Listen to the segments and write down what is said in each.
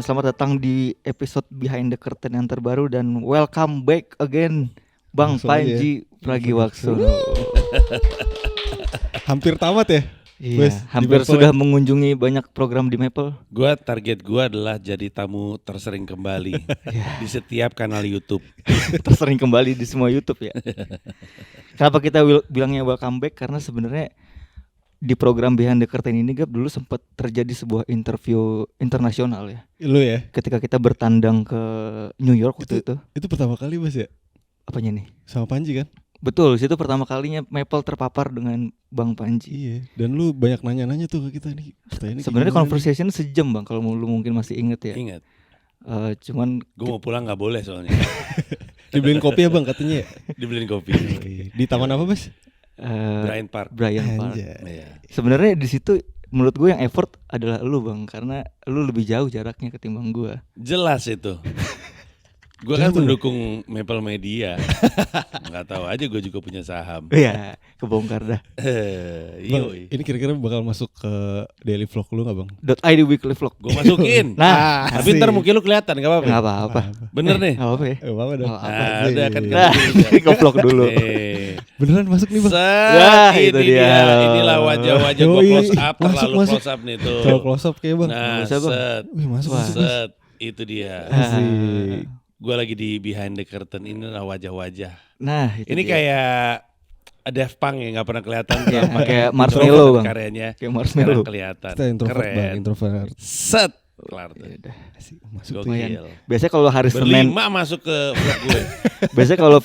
Selamat datang di episode Behind the Curtain yang terbaru dan welcome back again Bang Panji Pragiwaksono. Hampir tamat ya? Iya, hampir sudah mengunjungi banyak program di Maple. Target gua adalah jadi tamu tersering kembali di setiap kanal YouTube. Tersering kembali di semua YouTube ya. Kenapa kita bilangnya welcome back? Karena sebenarnya di program Behind the Curtain ini Gap dulu sempat terjadi sebuah interview internasional ya. Lu ya? Ketika kita bertandang ke New York waktu itu. Itu pertama kali Mas ya? Apanya nih? Sama Panji kan? Betul, situ pertama kalinya Maple terpapar dengan Bang Panji. Iya. Dan lu banyak nanya-nanya tuh ke kita nih. Sebenarnya conversation sejam Bang, kalau lu mungkin masih inget ya. Ingat. Cuman Gue mau pulang nggak boleh soalnya. Dibeliin kopi ya Bang katanya ya? Dibeliin kopi. Di taman apa Mas? Bryant Park. Iya. Sebenarnya di situ menurut gue yang effort adalah lu Bang, karena lu lebih jauh jaraknya ketimbang gue. Jelas itu. Gue kan mendukung Maple Media. Nggak tahu aja gue juga punya saham. Iya, kebongkar dah. Bang, ini kira-kira bakal masuk ke daily vlog lu gak Bang? .id weekly vlog. Gue masukin. Nah, tapi ntar mungkin lu kelihatan gak apa-apa. Nggak apa-apa. Bener nih. Nggak apa-apa ya. Apa dong? Nah, udah kan Nah, ke vlog dulu. Beneran masuk nih Bang? Wah, Ini itu dia. Inilah wajah-wajah gue close up. Terlalu masuk. close up nih tuh. Terlalu close up kayak Bang. Nah, Bisa, Bang. set. Wih, masuk. Set. Itu dia. Asik. Gue lagi di Behind the Curtain, inilah wajah-wajah. Nah, itu Ini dia. kayak Daft Punk yang gak pernah kelihatan. Ya, kayak Marshmello Bang. Karyanya Kayak Marshmello. sekarang kelihatan. Kita introvert Keren. Bang, introvert. Set. Kelar tuh. Yaudah. Asik, masuk tuh. Gokil. Biasanya kalau hari Senin, Berlima masuk ke vlog gue. biasanya kalau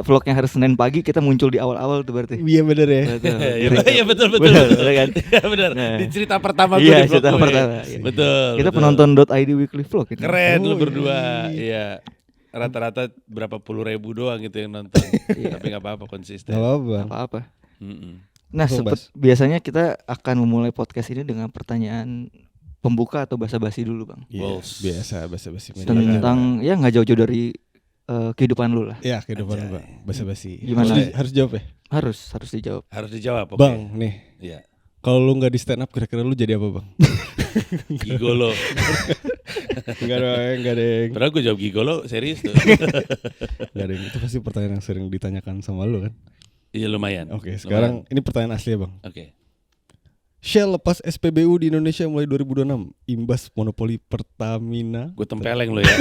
vlognya hari Senin pagi kita muncul di awal-awal tuh berarti. Iya bener ya. Iya betul. Bener kan? Iya benar. Nah. Di cerita pertama gue Iya, di vlog cerita gue. pertama. Betul. Kita betul. penonton .id weekly vlog ini. Keren lu Oh, berdua. Iya. Rata-rata berapa puluh ribu doang gitu yang nonton. Tapi gak apa-apa konsisten. Gak apa-apa. Apa-apa. Mm-mm. Nah, Langsung, Bas. biasanya kita akan memulai podcast ini dengan pertanyaan pembuka atau basa-basi dulu Bang. Iya, Balls. biasa basa-basi. Tentang ya nggak jauh-jauh dari kehidupan lu lah. Ya kehidupan Anjay. Bang, basa-basi. Gimana? Harus dijawab ya? Harus dijawab. Harus dijawab. oke. Bang, nih. Iya. Kalau lu nggak di stand up kira-kira lu jadi apa Bang? Gigolo. Enggak deng. Padahal gue jawab gigolo serius tuh. Enggak deng. Itu pasti pertanyaan yang sering ditanyakan sama lu kan? Iya lumayan. Oke, sekarang ini pertanyaan asli ya Bang. Oke. Shell lepas SPBU di Indonesia mulai 2026, imbas monopoli Pertamina. Gue tempeleng lo ya.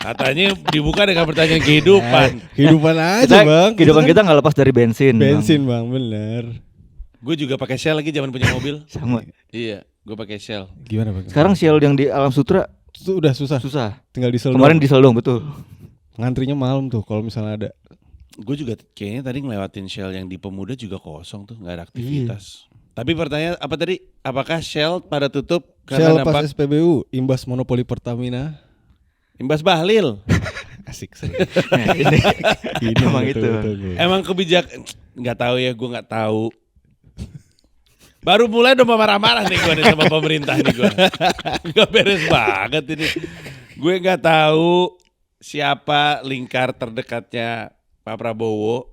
Katanya dibuka dengan pertanyaan kehidupan. Kehidupan aja Bang. Kehidupan kita nggak lepas dari bensin. Bensin Bang, bener. Gue juga pakai Shell lagi zaman punya mobil. Sama. Iya, gue pakai Shell. Gimana Bang? Sekarang Shell yang di Alam Sutra itu udah susah. Tinggal diesel. Kemarin doang. diesel dong, betul. Ngantrinya malam tuh kalau misalnya ada. Gue juga kayaknya tadi ngelewatin Shell yang di Pemuda juga kosong tuh, nggak ada aktivitas. Tapi pertanyaan apa tadi? Apakah Shell pada tutup Shell karena lepas dampak SPBU, imbas monopoli Pertamina. imbas bahlil? Asik sih. Nah, ini emang itu. Emang kebijakan nggak tahu ya, gue nggak tahu. Baru mulai udah marah-marah nih gue nih sama pemerintah nih gue. Gak beres banget ini. Gue nggak tahu siapa lingkar terdekatnya Pak Prabowo,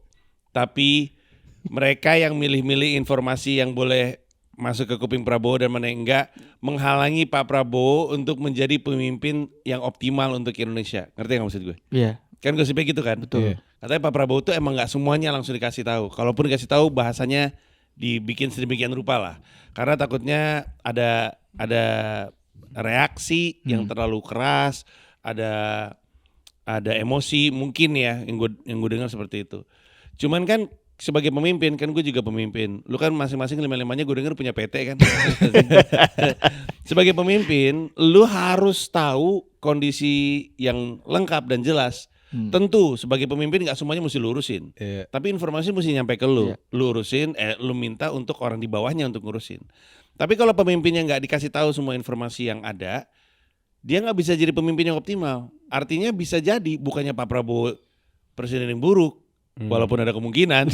tapi mereka yang milih-milih informasi yang boleh masuk ke kuping Prabowo dan mana yang enggak menghalangi Pak Prabowo untuk menjadi pemimpin yang optimal untuk Indonesia. Ngerti gak maksud gue? Iya, Kan gosipnya gitu kan? betul. Katanya Pak Prabowo tuh emang gak semuanya langsung dikasih tahu. Kalaupun dikasih tahu bahasanya dibikin sedemikian rupa lah. Karena takutnya ada reaksi yang terlalu keras, ada emosi mungkin ya yang gue dengar seperti itu. Cuman kan sebagai pemimpin kan gue juga pemimpin. Lu kan masing-masing 5-5-nya gue dengar punya PT kan. Sebagai pemimpin lu harus tahu kondisi yang lengkap dan jelas. Tentu sebagai pemimpin gak semuanya mesti lu urusin. Tapi informasi mesti nyampe ke lu. Lu urusin, lu minta untuk orang di bawahnya untuk ngurusin. Tapi kalau pemimpinnya gak dikasih tahu semua informasi yang ada, dia gak bisa jadi pemimpin yang optimal. Artinya bisa jadi bukannya Pak Prabowo presiden yang buruk, walaupun ada kemungkinan,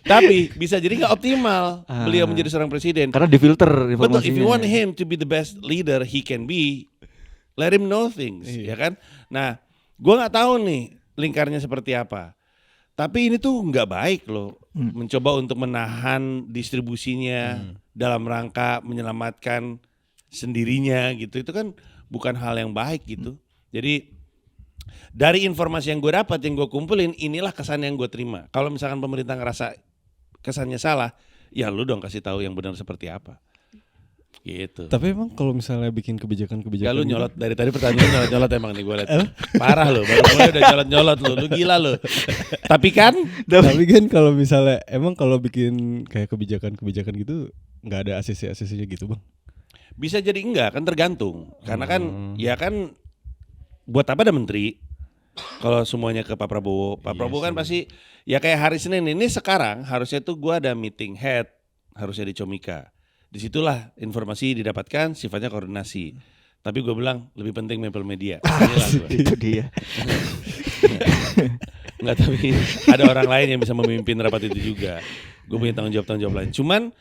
tapi bisa jadi nggak optimal beliau menjadi seorang presiden. Karena difilter informasinya. Betul, if you want him to be the best leader he can be, let him know things, ya kan? Nah, gue nggak tahu nih lingkarnya seperti apa. Tapi ini tuh nggak baik loh. Mencoba untuk menahan distribusinya dalam rangka menyelamatkan sendirinya gitu. Itu kan bukan hal yang baik gitu. Jadi dari informasi yang gue dapat, yang gue kumpulin, inilah kesan yang gue terima. Kalau misalkan pemerintah ngerasa kesannya salah, ya lu dong kasih tahu yang benar seperti apa. Gitu. Tapi emang kalau misalnya bikin kebijakan-kebijakan Ya lu gitu, nyolot dari tadi pertanyaan nyolot emang nih gue liat. Parah lu, baru mulai udah nyolot lu gila lu. Tapi kan tapi kan kalau misalnya emang kalau bikin kayak kebijakan-kebijakan gitu nggak ada ACC-ACC-nya gitu bang? bisa jadi enggak, kan tergantung. Karena kan ya kan buat apa ada menteri kalau semuanya ke Pak Prabowo. Pak Prabowo kan pasti ya kayak hari Senin ini sekarang harusnya tuh gua ada meeting head harusnya di Comika. Disitulah informasi didapatkan sifatnya koordinasi. Tapi gue bilang lebih penting mapel media. Itu dia. Enggak, tapi ada orang lain yang bisa memimpin rapat itu juga. Gue punya tanggung jawab lain. Cuman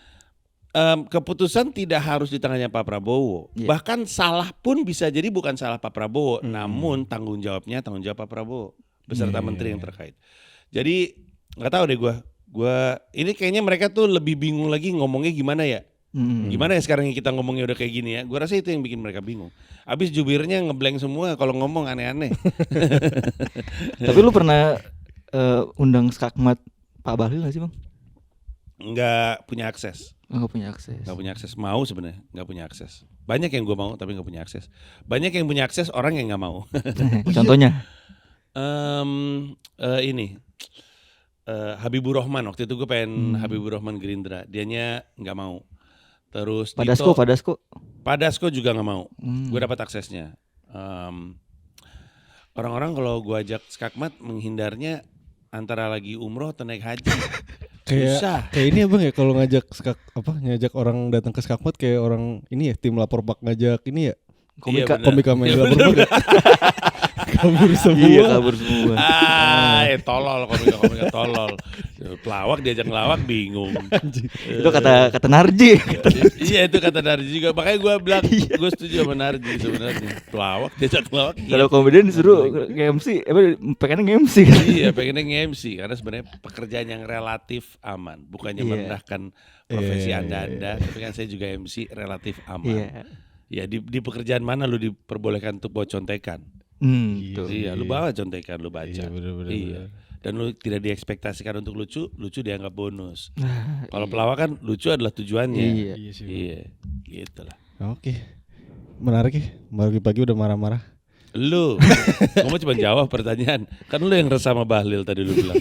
keputusan tidak harus di tangannya Pak Prabowo. Bahkan salah pun bisa jadi bukan salah Pak Prabowo, namun tanggung jawab Pak Prabowo beserta menteri yang terkait. Jadi nggak tahu deh gue ini kayaknya mereka tuh lebih bingung lagi ngomongnya gimana ya. Gimana ya sekarang kita ngomongnya udah kayak gini ya. Gue rasa itu yang bikin mereka bingung. Abis jubirnya ngeblank semua kalau ngomong aneh-aneh. Tapi lu pernah undang skakmat Pak Bahlil gak sih bang? Nggak punya akses. Nggak punya akses. Nggak punya akses. Mau sebenarnya nggak punya akses. Banyak yang gue mau tapi nggak punya akses. Banyak yang punya akses, orang yang nggak mau. Contohnya? Ini Habibur Rahman, waktu itu gue pengen Habibur Rahman Gerindra, dianya nggak mau. Terus Padasko juga nggak mau. Gue dapat aksesnya. Orang-orang kalau gue ajak skakmat menghindarnya antara lagi umroh atau naik haji. Kayak ini ya bang ya, kalau ngajak orang datang ke skakmat kayak orang ini ya, tim lapor bak ngajak ini ya. Komika main lapor bak. Kabur semua. Iya, kabur semua. Komika tolol. Pelawak diajak ngelawak bingung. Itu kata Narji. Iya, itu kata Narji juga. Makanya gue bilang gue setuju sama Narji sebenarnya. Pelawak diajak ngelawak. Kalau komedian disuruh nge-MC, pengennya nge-MC kan? Iya, pengennya nge-MC karena sebenarnya pekerjaan yang relatif aman, bukannya merendahkan profesi Anda, tapi kan saya juga MC relatif aman. Ya di pekerjaan mana lu diperbolehkan untuk bawa contekan? Iya, lu bawa contekan, lu baca. Iya. Dan lu tidak diekspektasikan untuk lucu dianggap bonus. Kalau pelawak kan lucu adalah tujuannya. Iya, gitulah. Oke. Menarik ya. Pagi-pagi udah marah-marah. Lu, kamu cuma jawab pertanyaan. Kan lu yang resah sama Bahlil tadi lu bilang.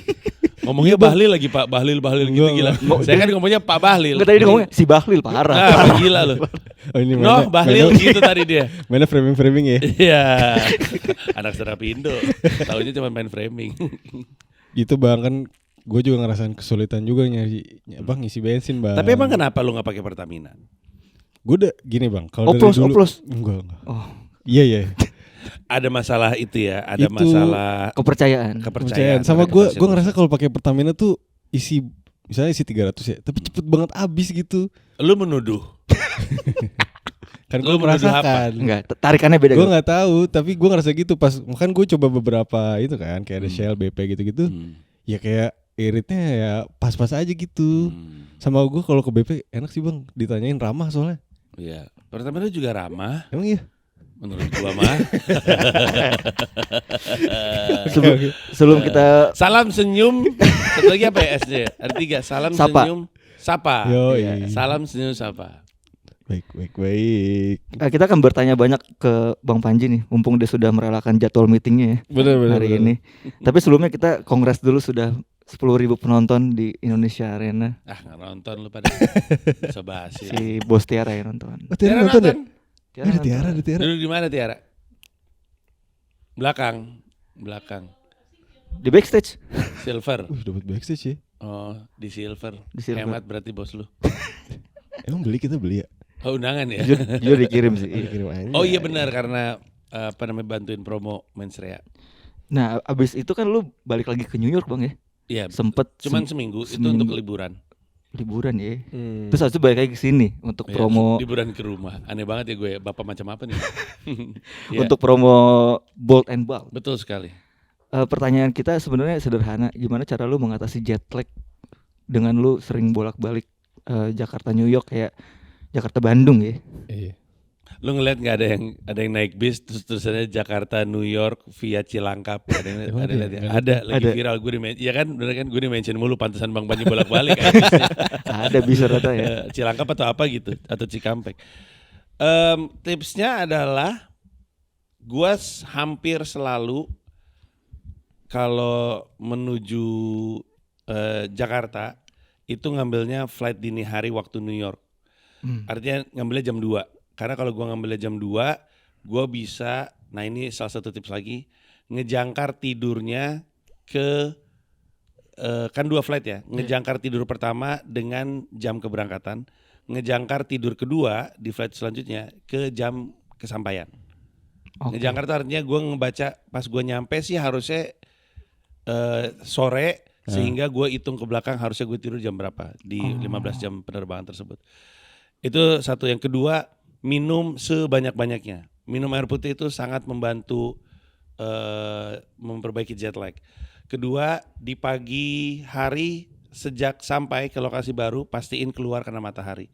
Ngomongnya Bahlil lagi Pak, Bahlil gitu gila. Saya kan ngomongnya Pak Bahlil. Enggak, tadi dia ngomongnya si Bahlil parah. Gila lu. Oh, ini Bahlil gitu tadi dia. Mainnya framing ya. Iya. Anak Serapindo. Taunya cuma main framing. Gitu bang, kan gue juga ngerasain kesulitan juga ngisi bensin bang. Tapi emang kenapa lu gak pakai Pertamina? Gue udah gini bang, kalau dari dulu oplos. Enggak. Oh. Iya. Ada masalah itu ya, ada masalah kepercayaan. Sama gue ngerasa kalau pakai Pertamina tuh misalnya isi 300 ya, tapi cepet banget habis gitu. Lu menuduh. Kan gue merasakan. Enggak, tarikannya beda. Gue nggak tahu, tapi gue ngerasa gitu pas. Kan gue coba beberapa itu kan, kayak ada Shell, BP gitu-gitu. Ya kayak iritnya ya pas-pas aja gitu. Sama gue kalau ke BP enak sih bang, ditanyain ramah soalnya. Iya, Pertamina juga ramah. Emang iya? Menurut gua mah. Sebelum kita salam senyum. Satu lagi apa ya S-nya? Ada 3. Salam Sapa. senyum sapa. Yoi. Salam senyum sapa. Baik. kita akan bertanya banyak ke Bang Panji nih, mumpung dia sudah merelakan jadwal meetingnya ya. Bener. Hari ini. Tapi sebelumnya kita kongres dulu, sudah 10.000 penonton di Indonesia Arena. Nggak nonton lu pada. Bisa basi. Si Bos Tiara yang nonton. Tiara nonton ya? Tiara. Duduk di mana Tiara? Belakang. Di backstage. Silver. Dapat backstage ya? Oh, di silver. Silver. Hemat berarti bos lu. Emang kita beli ya? Oh, undangan ya? Jujur dikirim sih. Dikirim aja. Oh iya benar, karena bantuin promo Mensrea. Nah, abis itu kan lu balik lagi ke New York bang ya? Iya. Sempet cuman seminggu itu untuk liburan ya. Terus habis itu balik lagi ke sini untuk promo. Liburan ke rumah. Aneh banget ya gue, bapak macam apa nih? Untuk promo Bold and Bald. Betul sekali. pertanyaan kita sebenarnya sederhana. Gimana cara lu mengatasi jet lag dengan lu sering bolak-balik Jakarta New York kayak Jakarta Bandung ya? Iya. Lu ngeliat nggak ada yang naik bis terus terusannya Jakarta New York via Cilangkap? Ada yang Emang ada, ada liat ya? ya? Ada lagi Ada. viral gue iya kan bener kan gue di-mention mulu pantesan Bang Banyu bolak-balik kayak bisnya. Ada bisa rata ya. Cilangkap atau apa gitu atau Cikampek. Tipsnya adalah gua hampir selalu kalau menuju Jakarta itu ngambilnya flight dini hari waktu New York. Artinya ngambilnya jam 2. Karena kalau gua ngambilnya jam 2, gua bisa, nah ini salah satu tips lagi, ngejangkar tidurnya ke kan 2 flight ya. Ngejangkar tidur pertama dengan jam keberangkatan, ngejangkar tidur kedua di flight selanjutnya ke jam kesampaian. Oke. Ngejangkar itu artinya gue ngebaca pas gue nyampe sih harusnya sore sehingga gue hitung ke belakang harusnya gue tidur jam berapa di 15 jam penerbangan tersebut. Itu satu. Yang kedua, minum sebanyak-banyaknya. Minum air putih itu sangat membantu memperbaiki jet lag. Kedua, di pagi hari sejak sampai ke lokasi baru pastiin keluar kena matahari.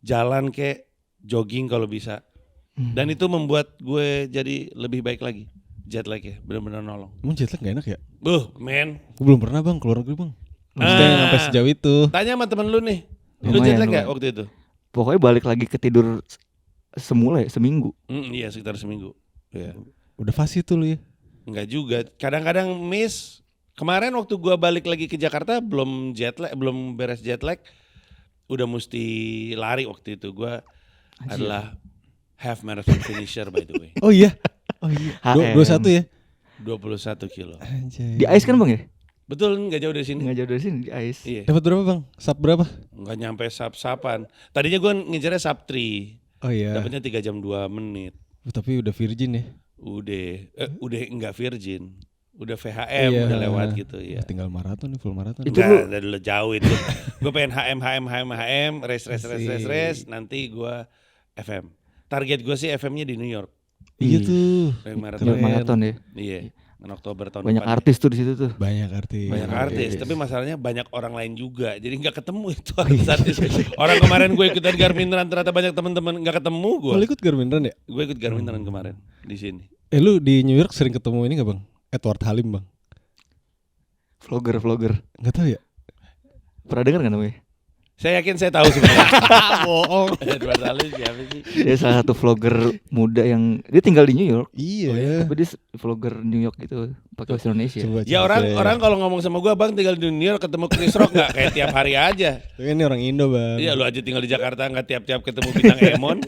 Jalan kek, jogging kalau bisa. Dan itu membuat gue jadi lebih baik lagi. Jet lag ya, benar-benar nolong. Emang jet lag gak enak ya? Men. Gue belum pernah bang keluar negeri bang. Maksudnya sampai sejauh itu. Tanya sama temen lu nih. Lu Lumayan, jet lag lumayan. gak waktu itu? Pokoknya balik lagi ke tidur semula ya, seminggu. Iya sekitar seminggu. Iya. Udah fasih tuh lu ya. Enggak juga. Kadang-kadang miss. Kemarin waktu gua balik lagi ke Jakarta belum beres jet lag. Udah mesti lari waktu itu. Gua adalah half marathon finisher by the way. Oh iya. Oh iya. HM. 21 ya. 21 kilo. Anjay. Di ICE kan bang ya? Betul, nggak jauh dari sini. Nggak jauh dari sini di ICE. Iya. Dapat berapa bang? Sub berapa? Nggak nyampe sap-sapan. Tadinya gua ngejarnya sub 3. Oh iya. Dapatnya 3 jam 2 menit. Tapi udah virgin ya. Udah enggak virgin. Udah VHM, Iya. udah lewat gitu ya. Tinggal maraton nih, full maraton. Itu Enggak, udah dulu jauh itu. Gue pengen HM, race, nanti gue FM. Target gue sih FM-nya di New York. Iya tuh. Yang New maraton. York Marathon ya. Iya, in Oktober tahun Banyak depan. artis tuh di situ tuh. Banyak artis. Banyak Banyak artis, artis. tapi masalahnya banyak orang lain juga. Jadi nggak ketemu itu artis-artis. Orang kemarin gue ikutan Garmin Run ternyata banyak teman-teman nggak ketemu gue. Lu ikut Garmin Run ya? Gue ikut Garmin Run kemarin di sini. Lu di New York sering ketemu ini gak bang? Edward Halim bang? Vlogger. Gak tahu ya? Pernah dengar nggak namanya? Saya yakin saya tahu sebenarnya. Bohong. Edward Halim siapa sih? Dia salah satu vlogger muda yang dia tinggal di New York. Iya. Tapi dia vlogger New York gitu pakai bahasa Indonesia. Coba, Ya coba. orang kalau ngomong sama gue, bang tinggal di New York ketemu Chris Rock nggak kayak tiap hari aja. Tapi kan ini orang Indo bang. Iya lu aja tinggal di Jakarta nggak tiap-tiap ketemu bintang Emon.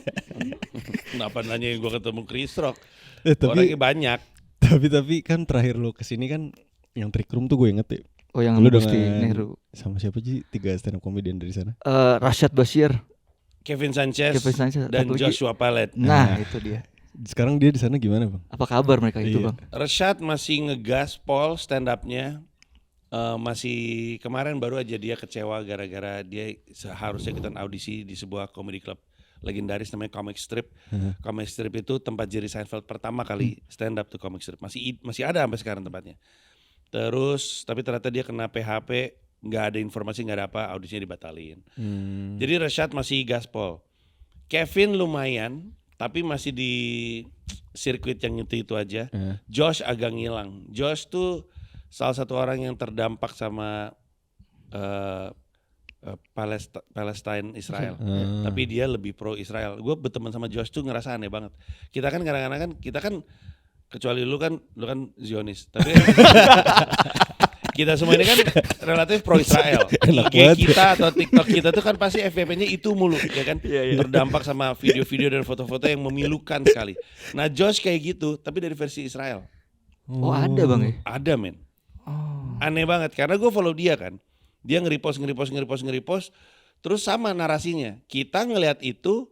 Kenapa nanya gue ketemu Chris Rock? Orangnya banyak. Tapi kan terakhir lu kesini kan yang Trick Room tuh gue inget ya. Oh yang Lu Gusti dengan- Nehru. Sama siapa sih 3 stand up comedian dari sana? Rashad Bashir, Kevin Sanchez, Kevin Sanchez, dan satu lagi. Joshua Pallet. Nah, itu dia. Sekarang dia di sana gimana bang? Apa kabar mereka itu Iya. bang? Rashad masih ngegas Paul stand up-nya. Masih kemarin baru aja dia kecewa gara-gara dia seharusnya ikutan audisi di sebuah comedy club legendaris namanya Comic Strip. Comic Strip itu tempat Jerry Seinfeld pertama kali stand up tuh Comic Strip. Masih ada sampai sekarang tempatnya. Terus tapi ternyata dia kena PHP, nggak ada informasi, nggak ada apa, audisinya dibatalin. Jadi Rashad masih gaspol. Kevin lumayan, tapi masih di sirkuit yang itu aja. Josh agak ngilang. Josh tuh salah satu orang yang terdampak sama Palestine Israel. Tapi dia lebih pro Israel. Gue berteman sama Josh tuh ngerasa aneh banget. Kita kan kadang-kadang kan kecuali lu kan Zionis, tapi kita semua ini kan relatif pro Israel. Enak IG banget. kita atau TikTok kita tuh kan pasti FVP-nya itu mulu, ya kan? Terdampak sama video-video dan foto-foto yang memilukan sekali. Nah Josh kayak gitu, tapi dari versi Israel. Oh ada bang ya? Ada men. Oh. Aneh banget karena gue follow dia kan. Dia nge-repost, terus sama narasinya. Kita ngelihat itu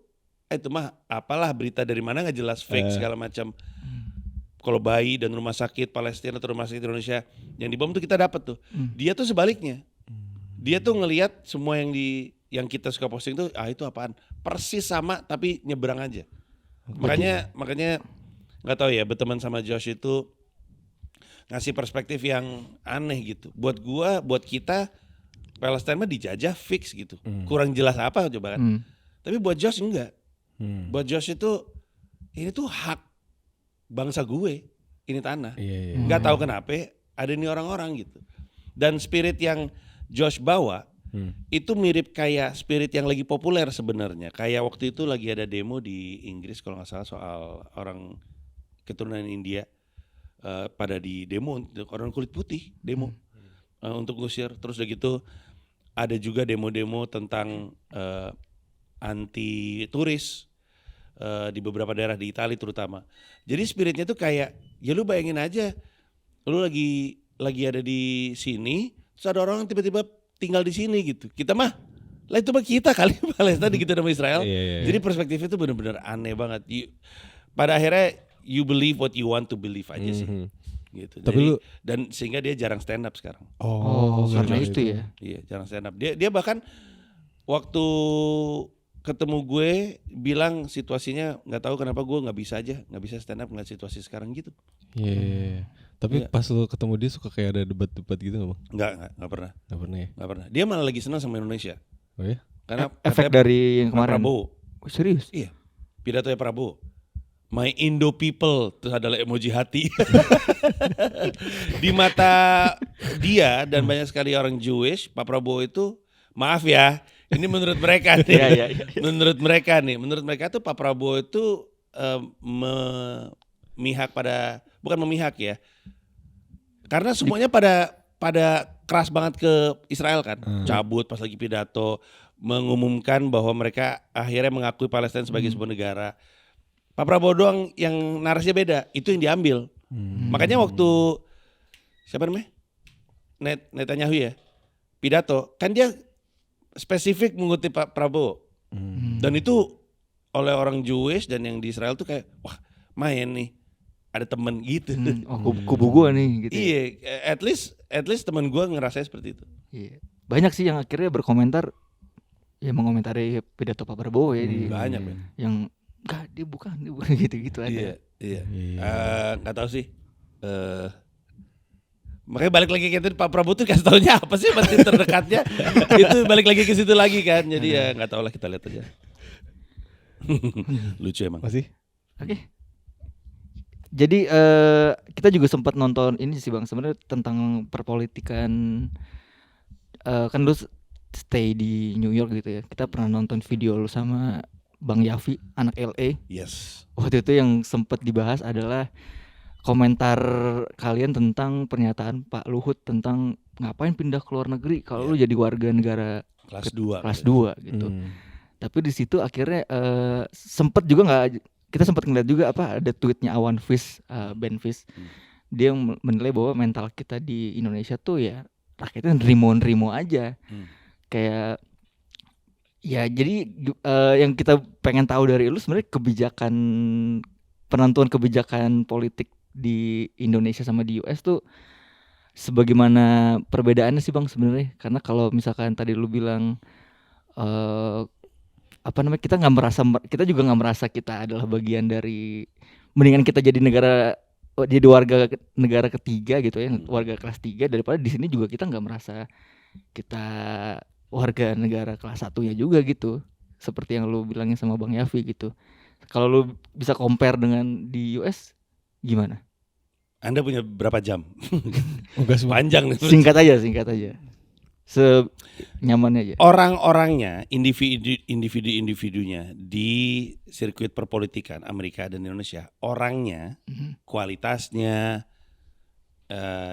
mah apalah berita dari mana nggak jelas, fake segala macam. Kalau bayi dan rumah sakit Palestina atau rumah sakit Indonesia yang dibom tuh kita dapat tuh. Dia tuh sebaliknya. Dia tuh ngelihat semua yang kita suka posting tuh, itu apaan? Persis sama tapi nyebrang aja. Makanya nggak tahu ya, berteman sama Josh itu ngasih perspektif yang aneh gitu. Buat gua, buat kita Palestina mah dijajah fix gitu. Kurang jelas apa coba kan. Tapi buat Josh enggak. Buat Josh itu ini tuh hak bangsa gue, ini tanah. Enggak tahu kenapa ada nih orang-orang gitu. Dan spirit yang Josh bawa itu mirip kayak spirit yang lagi populer sebenarnya. Kayak waktu itu lagi ada demo di Inggris kalau nggak salah soal orang keturunan India pada di demo, orang kulit putih demo untuk ngusir. Terus udah gitu ada juga demo-demo tentang anti turis di beberapa daerah di Italia terutama. Jadi spiritnya tuh kayak ya lu bayangin aja, lu lagi ada di sini, terus ada orang tiba-tiba tinggal di sini gitu. Kita mah lah itu mah kita kali Palestina gitu sama Israel. Jadi perspektifnya tuh benar-benar aneh banget. Pada akhirnya you believe what you want to believe aja sih. Gitu. Tapi dan sehingga dia jarang stand up sekarang. Karena itu ya. Iya, jarang stand up. Dia bahkan waktu ketemu gue bilang situasinya nggak tahu kenapa gue nggak bisa stand up ngeliat situasi sekarang gitu. Tapi pas lo ketemu dia suka kayak ada debat-debat gitu nggak bang? Nggak pernah. Nggak pernah. Dia malah lagi senang sama Indonesia. Oh ya? Karena Efek dari yang kemarin. Prabowo. Serius? Iya. Pidatonya Prabowo. My Indo people, terus ada emoji hati. Di mata dia dan banyak sekali orang Jewish, Pak Prabowo itu maaf ya. Ini menurut mereka nih. Menurut mereka tuh Pak Prabowo itu memihak pada, bukan memihak ya. Karena semuanya pada keras banget ke Israel kan. Cabut pas lagi pidato, mengumumkan bahwa mereka akhirnya mengakui Palestina sebagai sebuah negara. Pak Prabowo doang yang narasinya beda, itu yang diambil. Makanya waktu siapa namanya? Netanyahu ya, pidato, kan dia spesifik mengutip Pak Prabowo. Dan itu oleh orang Jewish dan yang di Israel tuh kayak, wah main nih, ada temen gitu. Kubu gua nih gitu. Iya, at least temen gua ngerasanya seperti itu. Iya. Banyak sih yang akhirnya berkomentar, ya mengomentari pidato Pak Prabowo ya. Banyak ya. Yang enggak, dia bukan gitu-gitu ada. Iya. Nggak tahu sih. Makanya balik lagi ke itu Pak Prabowo tuh kasih taunya apa sih pasti terdekatnya. Itu balik lagi ke situ lagi kan. Jadi ya nggak tahu lah, kita lihat aja. Lucu emang. Masih? Oke. Jadi kita juga sempat nonton ini sih Bang, sebenarnya tentang perpolitikan. Kan lu stay di New York gitu ya. Kita pernah nonton video lu sama Bang Yafi, anak LA. Yes. Waktu itu yang sempat dibahas adalah komentar kalian tentang pernyataan Pak Luhut tentang ngapain pindah ke luar negeri kalau lu jadi warga negara kelas 2 gitu. Tapi di situ akhirnya sempat juga kita sempat ngeliat juga ada tweetnya Awan Fis, Ben Fis. Dia menilai bahwa mental kita di Indonesia tuh ya rakyatnya nerimo aja. Kayak ya jadi yang kita pengen tahu dari lu sebenarnya penentuan kebijakan politik di Indonesia sama di US tuh sebagaimana perbedaannya sih Bang sebenarnya. Karena kalau misalkan tadi lu bilang kita juga nggak merasa kita adalah bagian dari, mendingan kita jadi warga negara ketiga gitu ya, warga kelas 3 daripada di sini juga kita nggak merasa kita warga negara kelas 1-nya juga gitu. Seperti yang lu bilangin sama Bang Yafi gitu. Kalau lu bisa compare dengan di US gimana? Anda punya berapa jam? Panjang nih. Singkat aja. Senyamannya aja. Orang-orangnya, individu-individunya di sirkuit perpolitikan Amerika dan Indonesia, orangnya, kualitasnya,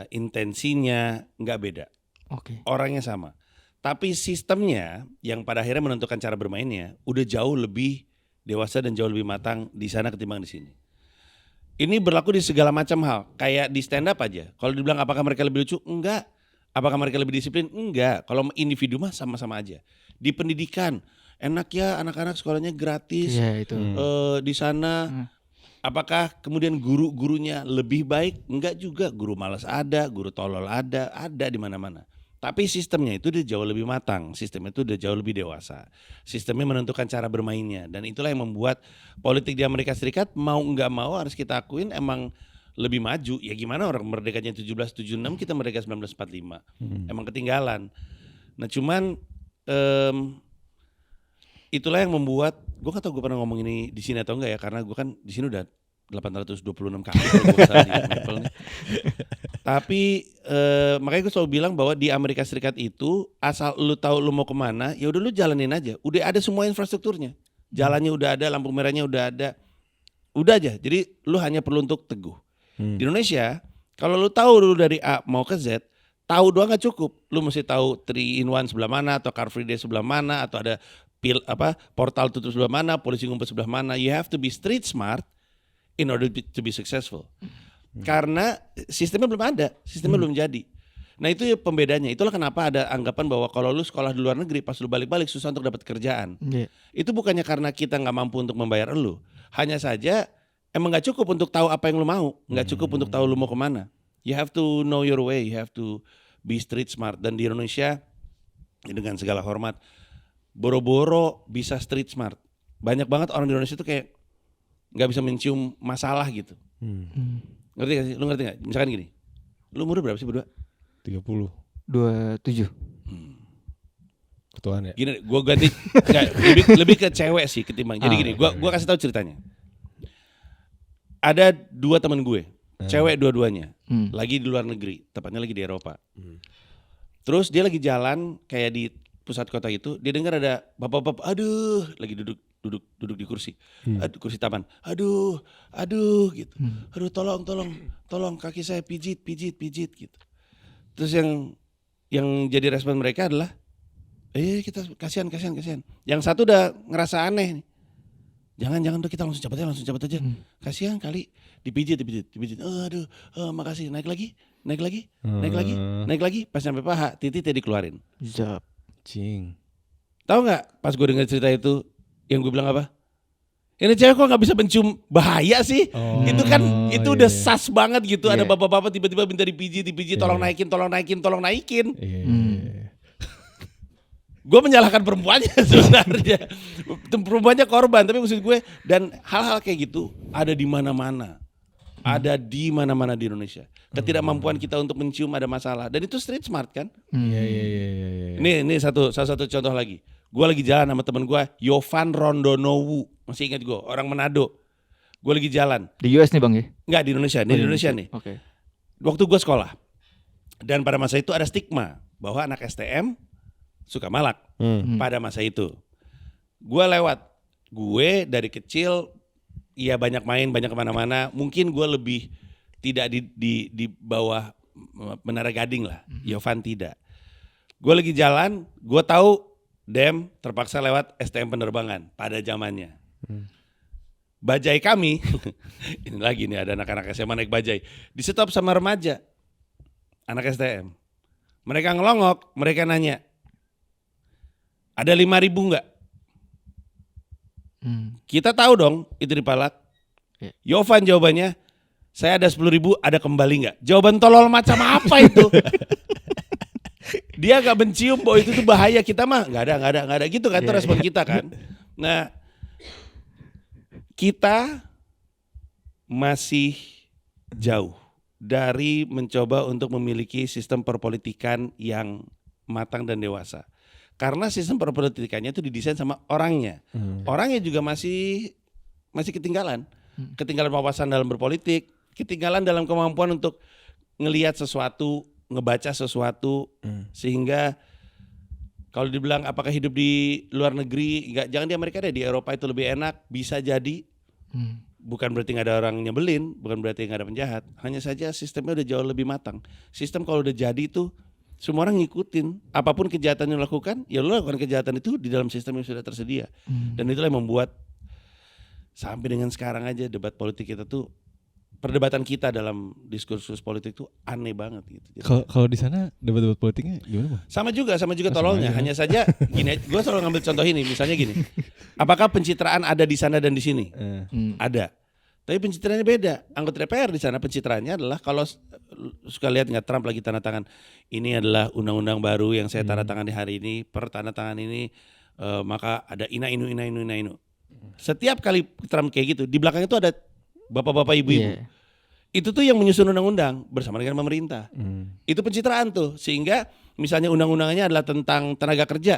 intensinya nggak beda. Oke. Orangnya sama. Tapi sistemnya yang pada akhirnya menentukan cara bermainnya udah jauh lebih dewasa dan jauh lebih matang di sana ketimbang di sini. Ini berlaku di segala macam hal. Kayak di stand up aja. Kalau dibilang apakah mereka lebih lucu? Enggak. Apakah mereka lebih disiplin? Enggak. Kalau individu mah sama-sama aja. Di pendidikan, enak ya anak-anak sekolahnya gratis. Iya itu. Di sana, apakah kemudian guru-gurunya lebih baik? Enggak juga. Guru malas ada, guru tolol ada di mana-mana. Tapi sistemnya itu udah jauh lebih matang, sistemnya itu udah jauh lebih dewasa. Sistemnya menentukan cara bermainnya, dan itulah yang membuat politik di Amerika Serikat mau nggak mau harus kita akuin emang lebih maju. Ya gimana orang merdekanya 1776, kita merdeka 1945. Emang ketinggalan. Nah cuman itulah yang membuat, gue gak tau gue pernah ngomong ini di sini atau enggak ya, karena gue kan di sini udah 826 kali kalau gue salah di Maple nih. Tapi makanya gue selalu bilang bahwa di Amerika Serikat itu asal lu tahu lu mau kemana, ya udah lu jalanin aja. Udah ada semua infrastrukturnya, jalannya udah ada, lampu merahnya udah ada, udah aja. Jadi lu hanya perlu untuk teguh. Di Indonesia, kalau lu tahu dulu dari A mau ke Z, tahu doang gak cukup. Lu mesti tahu 3-in-1 sebelah mana, atau Car Free Day sebelah mana, atau ada portal tutup sebelah mana, polisi ngumpet sebelah mana. You have to be street smart in order to be successful. Karena sistemnya belum ada, sistemnya belum jadi. Nah itu ya pembedanya. Itulah kenapa ada anggapan bahwa kalau lu sekolah di luar negeri, pas lu balik-balik susah untuk dapat kerjaan. Itu bukannya karena kita nggak mampu untuk membayar lu. Hanya saja emang nggak cukup untuk tahu apa yang lu mau, nggak cukup untuk tahu lu mau kemana. You have to know your way, you have to be street smart. Dan di Indonesia, dengan segala hormat, boro-boro bisa street smart. Banyak banget orang di Indonesia tuh kayak nggak bisa mencium masalah gitu. Ngerti gak sih? Lu ngerti gak? Misalkan gini, lu umur berapa sih berdua? 30. 27. Ketuaan ya. Gini, gue ganti lebih ke cewek sih ketimbang. Jadi gini, gue kasih tahu ceritanya. Ada 2 teman gue, cewek dua-duanya, lagi di luar negeri, tepatnya lagi di Eropa. Terus dia lagi jalan kayak di pusat kota itu, dia dengar ada bapak-bapak, aduh, lagi duduk di kursi, kursi taman, aduh gitu, aduh tolong kaki saya pijit gitu. Terus yang jadi respon mereka adalah, kita kasihan. Yang satu udah ngerasa aneh nih, jangan kita langsung cabut aja, kasihan kali, dipijit, aduh, makasih, naik lagi, pas sampai paha, titiknya dikeluarin. Zap. Cing. Tahu nggak? Pas gue dengar cerita itu, yang gue bilang apa? Ini cewek kok nggak bisa mencium bahaya sih? Itu kan itu udah sas banget gitu. Ada bapak-bapak tiba-tiba minta dipijit, tolong naikin. Gue menyalahkan perempuannya sebenarnya. Perempuannya korban, tapi maksud gue, dan hal-hal kayak gitu ada di mana-mana. Ada di mana-mana di Indonesia. Ketidakmampuan kita untuk mencium ada masalah, dan itu street smart kan? Iya. Ini salah satu contoh lagi. Gue lagi jalan sama temen gue, Yovan Rondonowu, masih ingat gue, orang Manado. Gue lagi jalan. Di US nih bang ya? Enggak, di Indonesia, di Indonesia nih. Oke. Waktu gue sekolah, dan pada masa itu ada stigma bahwa anak STM suka malak. Pada masa itu, gue dari kecil, ya banyak main, banyak kemana-mana. Mungkin gue lebih tidak di bawah Menara Gading lah. Yovan tidak. Gue lagi jalan, gue tahu terpaksa lewat STM penerbangan pada zamannya. Bajai kami, ini lagi nih ada anak-anak SMA naik bajai, di stop sama remaja, anak STM. Mereka ngelongok, mereka nanya, ada 5.000 nggak? Kita tahu dong itu dipalak. Yovan jawabannya, saya ada 10.000, ada kembali nggak? Jawaban tolol macam apa itu? Dia gak mencium bahwa itu tuh bahaya, kita mah nggak ada gitu kan, itu respon kita kan. Nah, kita masih jauh dari mencoba untuk memiliki sistem perpolitikan yang matang dan dewasa. Karena sistem perpolitikannya itu didesain sama orangnya. Orangnya juga masih ketinggalan. Ketinggalan wawasan dalam berpolitik, ketinggalan dalam kemampuan untuk ngelihat sesuatu, ngebaca sesuatu, sehingga kalau dibilang apakah hidup di luar negeri, jangan di Amerika deh, di Eropa itu lebih enak, bisa jadi. Bukan berarti nggak ada orang nyebelin, bukan berarti nggak ada penjahat, hanya saja sistemnya udah jauh lebih matang. Sistem kalau udah jadi itu semua orang ngikutin, apapun kejahatan yang dilakukan, ya lu lakukan kejahatan itu di dalam sistem yang sudah tersedia. Dan itulah yang membuat sampai dengan sekarang aja debat politik kita tuh, perdebatan kita dalam diskursus politik tuh aneh banget gitu. Kalau di sana debat-debat politiknya gimana, Bang? Sama juga tololnya. Hanya saja gini, gue selalu ngambil contoh ini, misalnya gini. Apakah pencitraan ada di sana dan di sini? Ada. Tapi pencitraannya beda. Anggota DPR di sana pencitraannya adalah, kalau suka lihat nggak, Trump lagi tanda tangan, ini adalah undang-undang baru yang saya tanda tangan di hari ini, per tanda tangan ini maka ada ina inu. Setiap kali Trump kayak gitu, di belakang itu ada bapak-bapak ibu-ibu Itu tuh yang menyusun undang-undang bersama dengan pemerintah. Itu pencitraan tuh. Sehingga misalnya undang-undangannya adalah tentang tenaga kerja.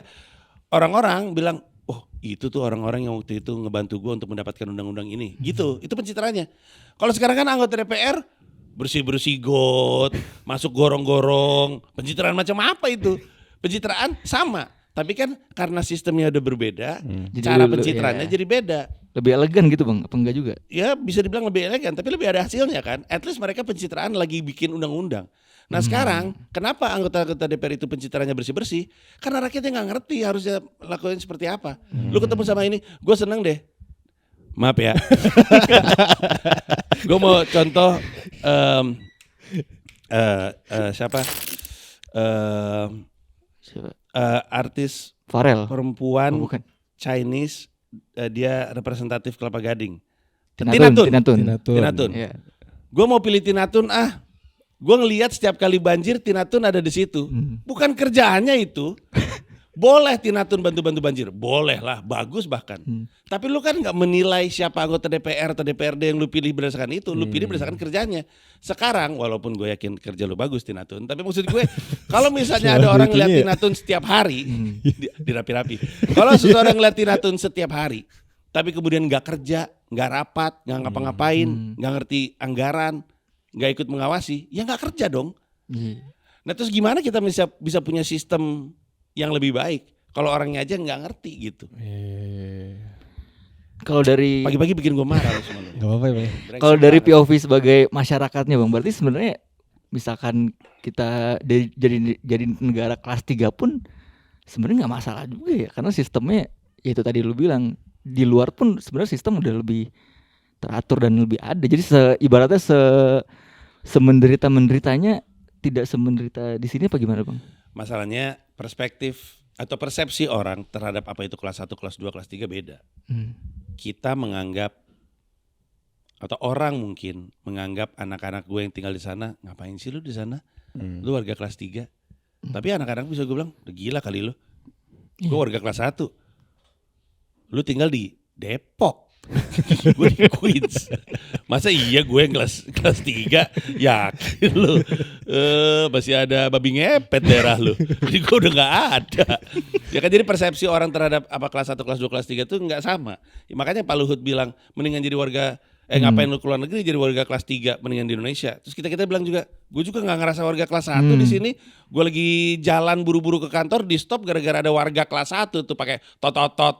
Orang-orang bilang, oh itu tuh orang-orang yang waktu itu ngebantu gue untuk mendapatkan undang-undang ini. Gitu, itu pencitraannya. Kalau sekarang kan anggota DPR bersih-bersih got, masuk gorong-gorong. Pencitraan macam apa itu? Pencitraan sama. Tapi kan karena sistemnya udah berbeda, Jadi cara lu- pencitraannya iya. jadi beda. Lebih elegan gitu bang, apa enggak juga? Ya bisa dibilang lebih elegan, tapi lebih ada hasilnya kan. At least mereka pencitraan lagi bikin undang-undang. Nah sekarang kenapa anggota-anggota DPR itu pencitraannya bersih-bersih? Karena rakyatnya nggak ngerti harusnya lakuin seperti apa. Lu ketemu sama ini, gue seneng deh. Maaf ya. Gue mau contoh siapa? Siapa? Artis Farel. perempuan Oh, bukan. Chinese, dia representatif Kelapa Gading. Tinatun. Tinatun. Iya. Gue mau pilih Tinatun Gue ngelihat setiap kali banjir Tinatun ada di situ. Bukan kerjaannya itu. Boleh Tinatun bantu-bantu banjir, boleh lah, bagus bahkan. Tapi lu kan nggak menilai siapa anggota DPR atau DPRD yang lu pilih berdasarkan itu, lu pilih berdasarkan kerjanya. Sekarang walaupun gue yakin kerja lu bagus Tinatun, tapi maksud gue kalau misalnya ada orang ngeliat Tinatun setiap hari, dirapi-rapi. Kalau seseorang ngeliat Tinatun setiap hari, tapi kemudian nggak kerja, nggak rapat, nggak ngapa-ngapain, nggak ngerti anggaran, nggak ikut mengawasi, ya nggak kerja dong. Iya. Nah terus gimana kita bisa punya sistem yang lebih baik kalau orangnya aja nggak ngerti gitu. Kalau dari Pagi-pagi bikin gue marah lu semua lu. Gak apa-apa ya bang. kalau dari POV sebagai masyarakatnya bang, berarti sebenarnya misalkan kita jadi negara kelas 3 pun sebenarnya nggak masalah juga ya, karena sistemnya ya itu tadi lu bilang, di luar pun sebenarnya sistem udah lebih teratur dan lebih ada. Jadi ibaratnya semenderita-menderitanya tidak semenderita di sini apa gimana bang? Masalahnya perspektif atau persepsi orang terhadap apa itu kelas 1, kelas 2, kelas 3 beda. Kita menganggap atau orang mungkin menganggap anak-anak gue yang tinggal di sana, ngapain sih lu di sana? Lu warga kelas 3. Tapi anak-anak bisa gue bilang, udah gila kali lu. Gue warga kelas 1. Lu tinggal di Depok. Gue di Queens. Masa iya gue yang kelas 3? Yakin lu masih ada babi ngepet daerah lu. Jadi gue udah gak ada. Ya kan, jadi persepsi orang terhadap apa kelas 1, kelas 2, kelas 3 tuh gak sama. Ya, makanya Pak Luhut bilang mendingan jadi warga ngapain lu keluar negeri jadi warga kelas 3 mendingan di Indonesia. Terus kita bilang juga, gue juga gak ngerasa warga kelas 1 di sini. Gue lagi jalan buru-buru ke kantor, di stop gara-gara ada warga kelas 1 tuh pakai totot.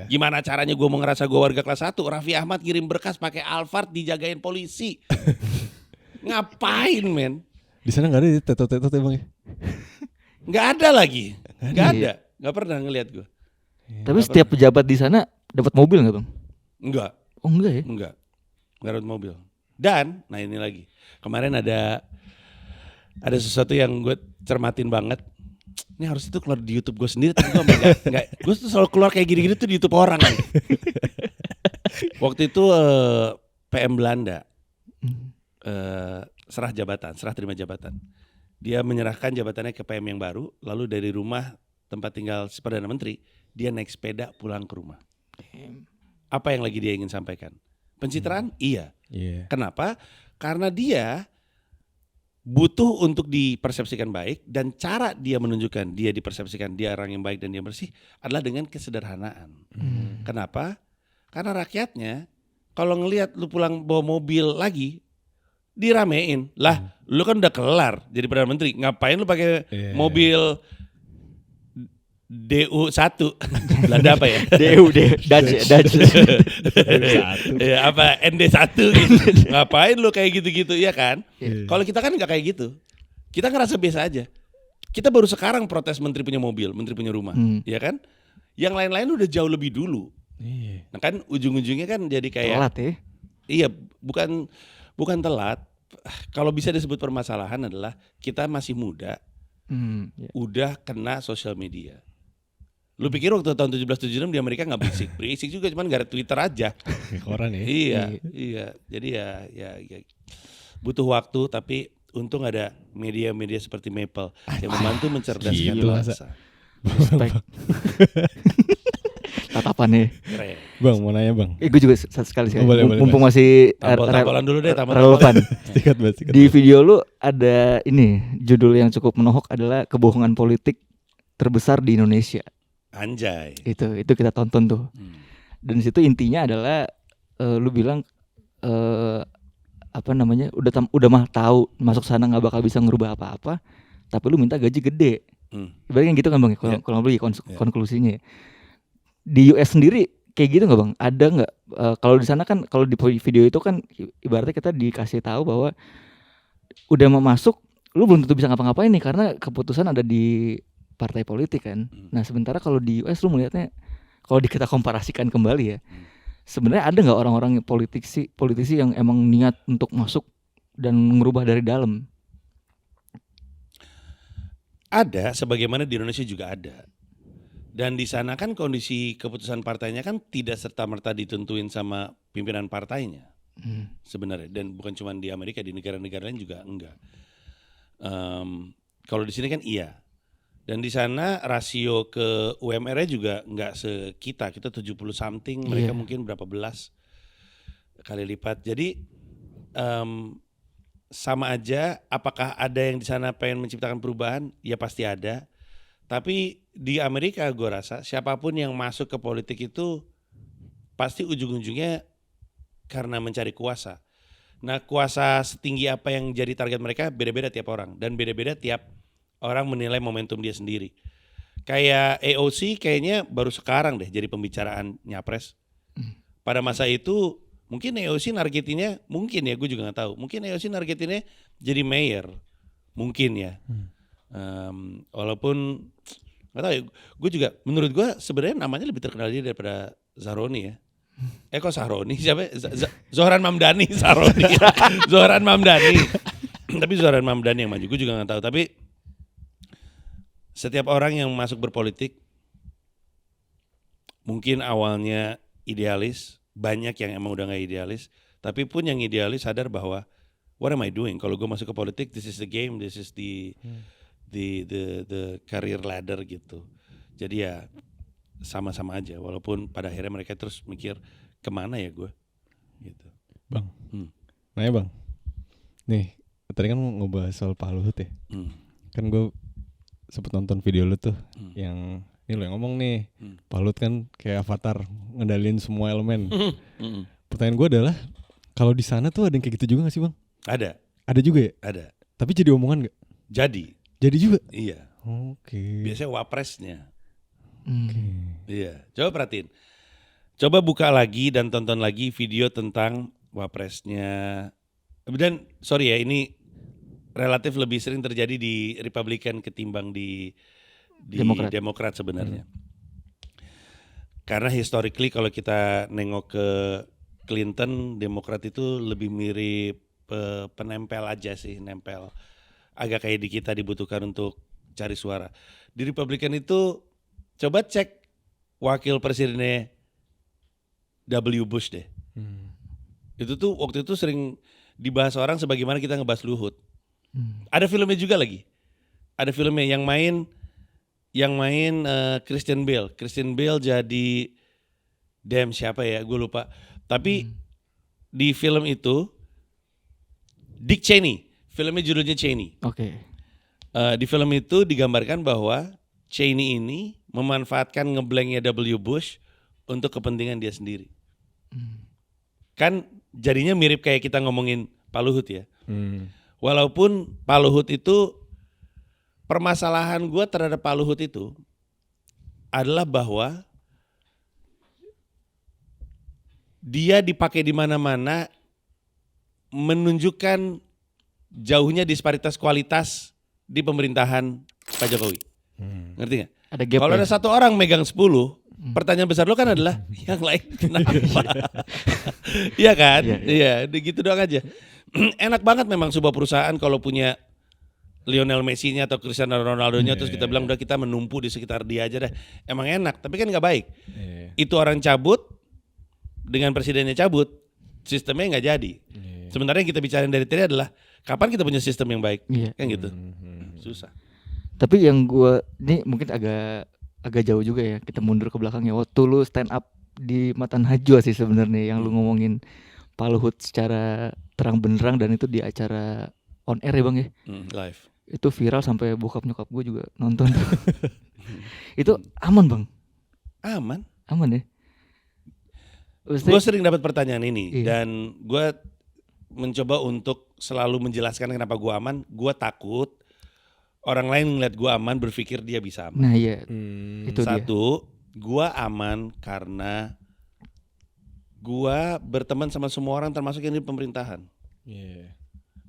Gimana caranya gue mau ngerasa gue warga kelas 1? Raffi Ahmad kirim berkas pakai Alphard dijagain polisi. Ngapain men? Di sana nggak ada tetot-tetot ya bang ya? Nggak ada lagi. Nggak ada. Nggak pernah ngelihat gue. Tapi setiap pejabat di sana dapat mobil nggak bang? Enggak. Oh enggak ya? Enggak. Nggak ada mobil. Dan, nah ini lagi. Kemarin ada sesuatu yang gue cermatin banget. Ini harus itu keluar di YouTube gue sendiri. Tapi gue tuh selalu keluar kayak gini-gini tuh di YouTube orang. Kan. Waktu itu PM Belanda serah terima jabatan. Dia menyerahkan jabatannya ke PM yang baru. Lalu dari rumah tempat tinggal si Perdana Menteri, dia naik sepeda pulang ke rumah. Apa yang lagi dia ingin sampaikan? Pencitraan? Iya. Kenapa? Karena dia butuh untuk dipersepsikan baik, dan cara dia menunjukkan dia dipersepsikan dia orang yang baik dan dia bersih adalah dengan kesederhanaan. Kenapa? Karena rakyatnya kalau ngelihat lu pulang bawa mobil lagi diramein. Lah, lu kan udah kelar jadi Perdana Menteri, ngapain lu pakai mobil DU1 Belanda apa ya? Dutch. Ya, apa ND1 gitu. Ngapain lu kayak gitu-gitu ya kan? Kalau kita kan nggak kayak gitu. Kita ngerasa biasa aja. Kita baru sekarang protes menteri punya mobil, menteri punya rumah, ya kan? Yang lain-lain udah jauh lebih dulu. Nah kan ujung-ujungnya kan jadi kayak telat ya? Iya, bukan telat. Kalau bisa disebut permasalahan adalah kita masih muda, udah kena sosial media. Lu pikir waktu tahun 1776 di Amerika nggak berisik juga, cuman gak ada Twitter aja. Koran ya. Iya. Jadi ya butuh waktu, tapi untung ada media-media seperti Maple yang membantu mencerdaskan bangsa. Respect. tatapannya. Keren. Bang, mau nanya bang. Gue juga sekali sih. Oh, boleh, boleh, Mumpung masih Tampol-tampolan dulu deh, relevan. Sikat banget. Di video lu ada ini judul yang cukup menohok adalah kebohongan politik terbesar di Indonesia. Anjay. Itu kita tonton tuh. Dan situ intinya adalah lu bilang udah mah tahu masuk sana nggak bakal bisa ngerubah apa-apa, tapi lu minta gaji gede. Ibaratnya gitu kan bang, kalau beli konklusinya. Di US sendiri kayak gitu nggak bang? Ada nggak? Kalau di sana kan, kalau di video itu kan ibaratnya kita dikasih tahu bahwa udah mau masuk, lu belum tentu bisa ngapa-ngapain nih karena keputusan ada di partai politik kan. Nah sementara kalau di US lu melihatnya, kalau kita komparasikan kembali ya, sebenarnya ada nggak orang-orang politisi yang emang niat untuk masuk dan merubah dari dalam? Ada, sebagaimana di Indonesia juga ada. Dan di sana kan kondisi keputusan partainya kan tidak serta-merta ditentuin sama pimpinan partainya sebenarnya. Dan bukan cuma di Amerika, di negara-negara lain juga enggak. Kalau di sini kan iya. Dan di sana rasio ke UMR-nya juga enggak kita 70 something, mereka mungkin berapa belas kali lipat. Jadi sama aja, apakah ada yang di sana pengen menciptakan perubahan? Ya pasti ada. Tapi di Amerika gue rasa siapapun yang masuk ke politik itu pasti ujung-ujungnya karena mencari kuasa. Nah kuasa setinggi apa yang jadi target mereka beda-beda tiap orang. Dan beda-beda tiap orang menilai momentum dia sendiri. Kayak AOC kayaknya baru sekarang deh jadi pembicaraan nyapres. Pada masa itu mungkin AOC nargetinnya, mungkin ya gue juga gak tahu. Mungkin AOC nargetinnya jadi mayor. Mungkin ya. Walaupun nggak tahu ya, gue juga menurut gue sebenarnya namanya lebih terkenal dia daripada Zahroni ya. Kok Zahroni siapa? Zohran Mamdani, Zahroni. Zohran Mamdani. Tapi Zohran Mamdani yang maju, gue juga nggak tahu. Tapi setiap orang yang masuk berpolitik mungkin awalnya idealis, banyak yang emang udah nggak idealis. Tapi pun yang idealis sadar bahwa what am I doing? Kalau gue masuk ke politik, this is the game, this is the career ladder gitu. Jadi ya sama-sama aja. Walaupun pada akhirnya mereka terus mikir kemana ya gue gitu. Bang, nanya bang. Nih, tadi kan ngebahas soal Pak Luhut ya. Kan gue sempet nonton video lu tuh yang ini lo yang ngomong nih. Pak Luhut kan kayak avatar ngendalin semua elemen. Pertanyaan gue adalah kalau di sana tuh ada yang kayak gitu juga gak sih bang? Ada juga ya? Ada. Tapi jadi omongan gak? Jadi juga? Iya. Oke. Biasanya wapresnya. Okay. Iya. Coba perhatiin. Coba buka lagi dan tonton lagi video tentang wapresnya. Dan sorry ya, ini relatif lebih sering terjadi di Republikan ketimbang di Demokrat sebenarnya. Karena historically kalau kita nengok ke Clinton, Demokrat itu lebih mirip penempel aja sih, nempel. Agak kayak di kita dibutuhkan untuk cari suara. Di Republikan itu coba cek wakil presidennya W. Bush deh. Itu tuh waktu itu sering dibahas orang sebagaimana kita ngebahas Luhut. Ada filmnya juga lagi. Ada filmnya yang main Christian Bale. Christian Bale jadi siapa ya? Gue lupa. Tapi di film itu Dick Cheney. Filmnya judulnya Cheney. Oke. Di film itu digambarkan bahwa Cheney ini memanfaatkan ngeblanknya W. Bush untuk kepentingan dia sendiri. Kan jadinya mirip kayak kita ngomongin Pak Luhut ya. Walaupun Pak Luhut itu, permasalahan gue terhadap Pak Luhut itu adalah bahwa dia dipakai di mana-mana menunjukkan jauhnya disparitas kualitas di pemerintahan Pak Jokowi. Ngerti gak? Ada gap. Kalau ada satu orang megang 10, pertanyaan besar lo kan adalah yang lain kenapa? Iya kan? Iya, gitu doang aja. Enak banget memang sebuah perusahaan kalau punya Lionel Messi-nya atau Cristiano Ronaldo-nya terus kita bilang udah kita menumpu di sekitar dia aja deh. Emang enak, tapi kan gak baik. Itu orang cabut, dengan presidennya cabut, sistemnya gak jadi. Sebenarnya yang kita bicarain dari tadi adalah kapan kita punya sistem yang baik, kan gitu. Susah. Tapi yang gue ini mungkin agak agak jauh juga ya. Kita mundur ke belakang ya. Waktu lu stand up di Mata Najwa sih sebenarnya yang lu ngomongin Pak Luhut secara terang benderang dan itu di acara on air ya Bang ya. Live. Itu viral sampai bokap nyokap gue juga nonton tuh. Itu aman Bang? Aman ya? Gue sering dapat pertanyaan ini Iya. dan gue mencoba untuk selalu menjelaskan kenapa gue aman. Gue takut orang lain ngeliat gue aman berpikir dia bisa aman. Nah iya, itu dia. Satu, gue aman karena gue berteman sama semua orang termasuk yang di pemerintahan. Iya.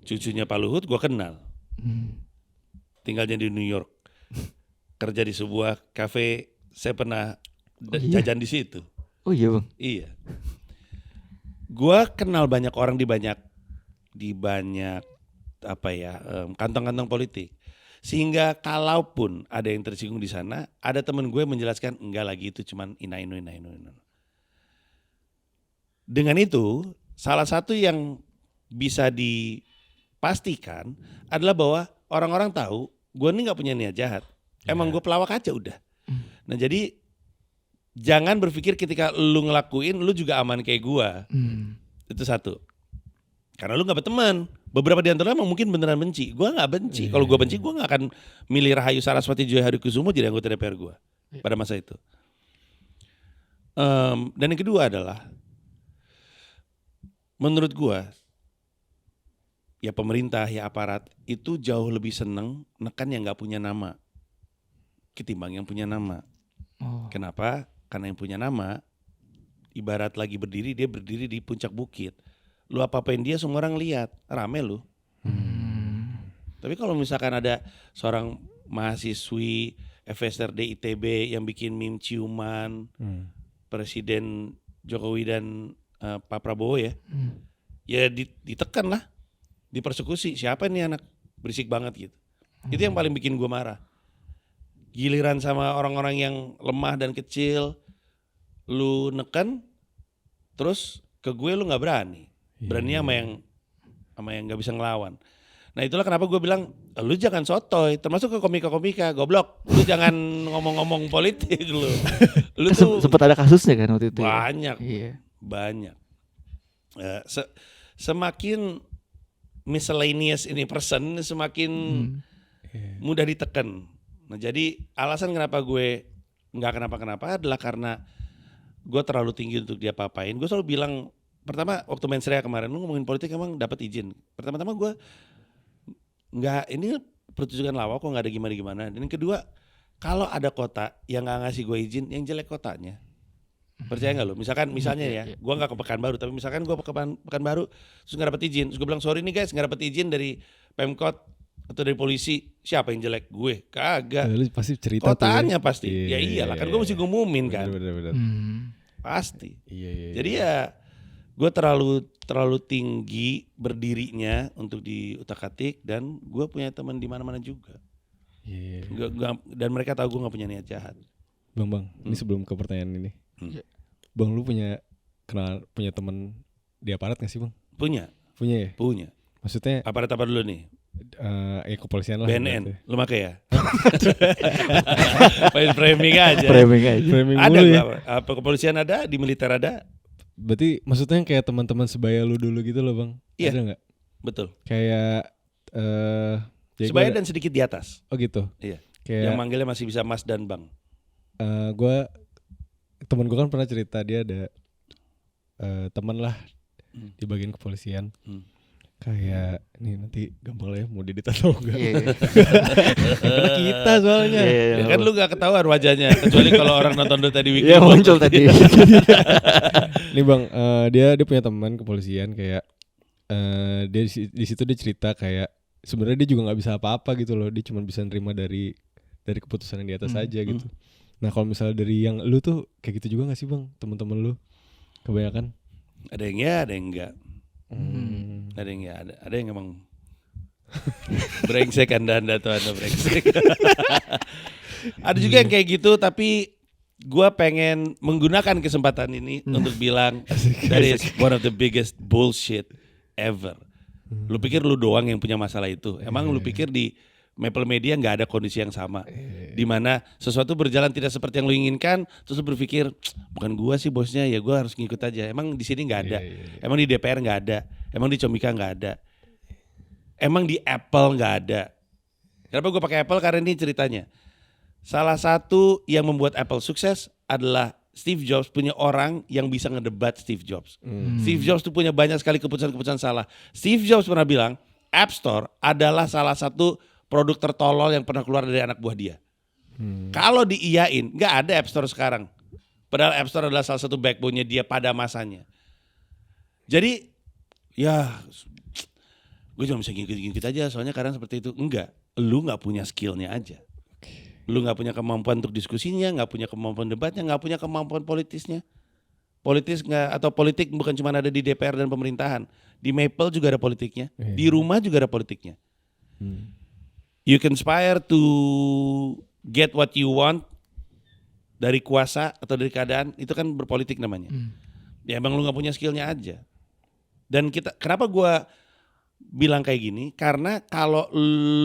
Cucunya Pak Luhut gue kenal, tinggalnya di New York, kerja di sebuah kafe, saya pernah iya? jajan di situ. Oh iya Bang. Iya. Gua kenal banyak orang di banyak kantong-kantong politik. Sehingga kalaupun ada yang tersinggung di sana, ada temen gue menjelaskan enggak lagi itu cuman ina-inu. Dengan itu, salah satu yang bisa dipastikan adalah bahwa orang-orang tahu gue ini nggak punya niat jahat. Emang gue pelawak aja udah. Nah jadi jangan berpikir ketika lu ngelakuin lu juga aman kayak gua. Itu satu. Karena lu gak berteman. Beberapa di antara emang mungkin beneran benci. Gua gak benci. Kalau gua benci gua gak akan milih Rahayu Saraswati Joyhadikusumo jadi anggota DPR gua pada masa itu. Dan yang kedua adalah menurut gua ya pemerintah ya aparat itu jauh lebih seneng nekan yang gak punya nama ketimbang yang punya nama. Kenapa? Karena yang punya nama ibarat lagi berdiri, dia berdiri di puncak bukit. Lu apa-apain dia semua orang lihat, rame lu. Tapi kalau misalkan ada seorang mahasiswi FSRD ITB yang bikin meme ciuman Presiden Jokowi dan Pak Prabowo ya, ya ditekan lah, dipersekusi. Siapa nih anak berisik banget gitu. Itu yang paling bikin gue marah. Giliran sama orang-orang yang lemah dan kecil lu neken, terus ke gue lu nggak berani sama yang nggak bisa ngelawan. Nah itulah kenapa gue bilang lu jangan sotoy, termasuk ke komika goblok, lu jangan ngomong-ngomong politik lu. Lu tuh Sempat ada kasusnya kan waktu itu. banyak, Iya. banyak. Semakin miscellaneous ini person semakin mudah ditekan. Nah jadi alasan kenapa gue nggak kenapa-kenapa adalah karena gue terlalu tinggi untuk dia apa-apain. Gue selalu bilang, pertama waktu Mensreya kemarin, lu ngomongin politik emang dapat izin. Pertama-tama gue nggak, ini pertunjukan lawak kok nggak ada gimana-gimana. Dan yang kedua, kalau ada kota yang nggak ngasih gue izin, yang jelek kotanya. Percaya nggak lu? Misalnya ya, gue nggak ke Pekanbaru, tapi misalkan gue ke Pekanbaru, terus nggak dapat izin, terus gue bilang sorry nih guys, nggak dapat izin dari Pemkot atau dari polisi, siapa yang jelek? Gue kagak. Lu pasti cerita Kotanya tuh. pasti. Ya iyalah kan gue mesti ngumumin kan. Bener. Pasti. Iya. Jadi ya gue terlalu tinggi berdirinya untuk di utak-atik dan gue punya teman di mana-mana juga. Iya. Dan mereka tahu gue nggak punya niat jahat. Bang, ini sebelum ke pertanyaan ini. Bang, lu punya teman di aparat nggak sih Bang? Punya ya? Punya. Maksudnya Aparat apa dulu nih? Ya kepolisian lah. BNN, lu make ya? Main framing aja. Framing aja. Framing Ada mulu ya. apa kepolisian ada, di militer ada? Berarti maksudnya kayak teman-teman sebaya lu dulu gitu loh Bang? Iya. Ada nggak? Betul. Kayak jadi Sebaya dan sedikit di atas. Oh gitu. Iya. Kayak Yang manggilnya masih bisa Mas dan Bang. Temen gue kan pernah cerita dia ada teman lah di bagian kepolisian. Kayak nih nanti gampang lah ya mau diedit atau enggak. Karena kita soalnya. Ya kan lu gak ketahuan wajahnya kecuali kalau orang nonton dulu tadi wiki. Iya muncul tadi. Nih Bang, dia punya teman kepolisian kayak dia di situ dia cerita kayak sebenarnya dia juga nggak bisa apa-apa gitu loh. Dia cuma bisa nerima dari keputusan yang di atas aja gitu. Nah kalau misalnya dari yang lu tuh kayak gitu juga nggak sih Bang, teman-teman lu kebanyakan? Ada yang ya, ada yang enggak. Ada yang ya, ada yang emang brengsek anda tuh anda brengsek. Ada juga yang kayak gitu, tapi gue pengen menggunakan kesempatan ini untuk bilang that is one of the biggest bullshit ever. Lu pikir lu doang yang punya masalah itu? Emang lu pikir di Maple Media nggak ada kondisi yang sama, di mana sesuatu berjalan tidak seperti yang lu inginkan, terus lu berpikir bukan gua sih bosnya, ya gua harus ngikut aja. Emang di sini nggak ada, emang di DPR nggak ada, emang di Comika nggak ada, emang di Apple nggak ada. Kenapa gua pakai Apple? Karena ini ceritanya. Salah satu yang membuat Apple sukses adalah Steve Jobs punya orang yang bisa ngedebat Steve Jobs. Steve Jobs tuh punya banyak sekali keputusan-keputusan salah. Steve Jobs pernah bilang App Store adalah salah satu produk tertolol yang pernah keluar dari anak buah dia. Kalau diiyain, nggak ada App Store sekarang. Padahal App Store adalah salah satu backbone-nya dia pada masanya. Jadi ya gue cuma bisa ngikut-ngikut aja, soalnya kadang seperti itu. Enggak, lu nggak punya skillnya aja. Lu nggak punya kemampuan untuk diskusinya, nggak punya kemampuan debatnya, nggak punya kemampuan politisnya. Politik bukan cuma ada di DPR dan pemerintahan. Di Maple juga ada politiknya, di rumah juga ada politiknya. You conspire to get what you want dari kuasa atau dari keadaan, itu kan berpolitik namanya. Ya emang lu nggak punya skillnya aja. Dan kenapa gua bilang kayak gini? Karena kalau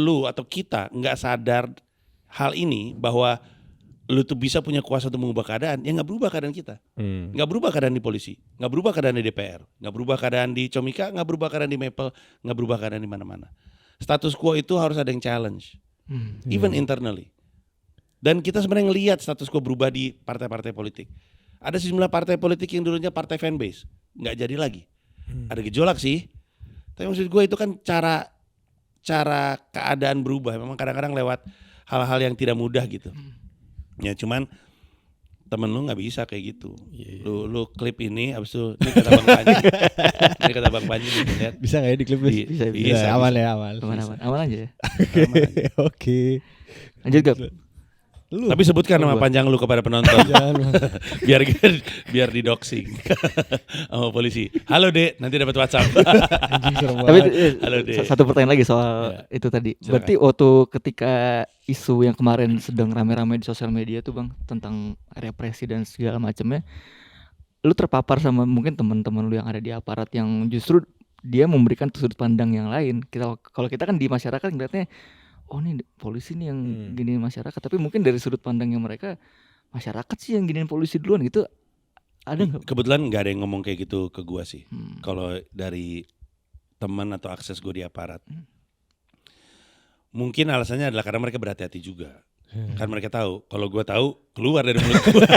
lu atau kita nggak sadar hal ini, bahwa lu tuh bisa punya kuasa untuk mengubah keadaan, ya nggak berubah keadaan kita, nggak berubah keadaan di polisi, nggak berubah keadaan di DPR, nggak berubah keadaan di Comika, nggak berubah keadaan di Maple, nggak berubah keadaan di mana-mana. Status quo itu harus ada yang challenge, even internally. Dan kita sebenarnya ngelihat status quo berubah di partai-partai politik. Ada sejumlah partai politik yang dulunya partai fanbase, nggak jadi lagi. Ada gejolak sih, tapi maksud gue itu kan cara keadaan berubah. Memang kadang-kadang lewat hal-hal yang tidak mudah gitu. Ya cuman temen lu nggak bisa kayak gitu. Lu klip ini, abis itu ini kata Bang Panji. Ini kata Bang Panji nih, lihat. Bisa nggak ya di klip? Bisa. Aman ya, aman. Aman aja ya. Oke. Lanjut Gap. Lu. Tapi sebutkan nama panjang lu kepada penonton. Jangan. biar didoxing sama polisi. Halo Dek, nanti dapat WhatsApp. Anjing serem Tapi banget. Halo, Dek. satu pertanyaan lagi soal itu tadi. Silakan. Berarti waktu ketika isu yang kemarin sedang rame-rame di sosial media tuh Bang, tentang represi dan segala macamnya, lu terpapar sama mungkin teman-teman lu yang ada di aparat yang justru dia memberikan sudut pandang yang lain. Kalau kita kan di masyarakat ngeliatnya, oh nih polisi nih yang giniin masyarakat, tapi mungkin dari sudut pandangnya mereka, masyarakat sih yang giniin polisi duluan gitu. Ada nggak? Kebetulan nggak ada yang ngomong kayak gitu ke gua sih. Kalau dari teman atau akses gua di aparat, mungkin alasannya adalah karena mereka berhati-hati juga. Kan mereka tahu, kalau gua tahu keluar dari mulut gua.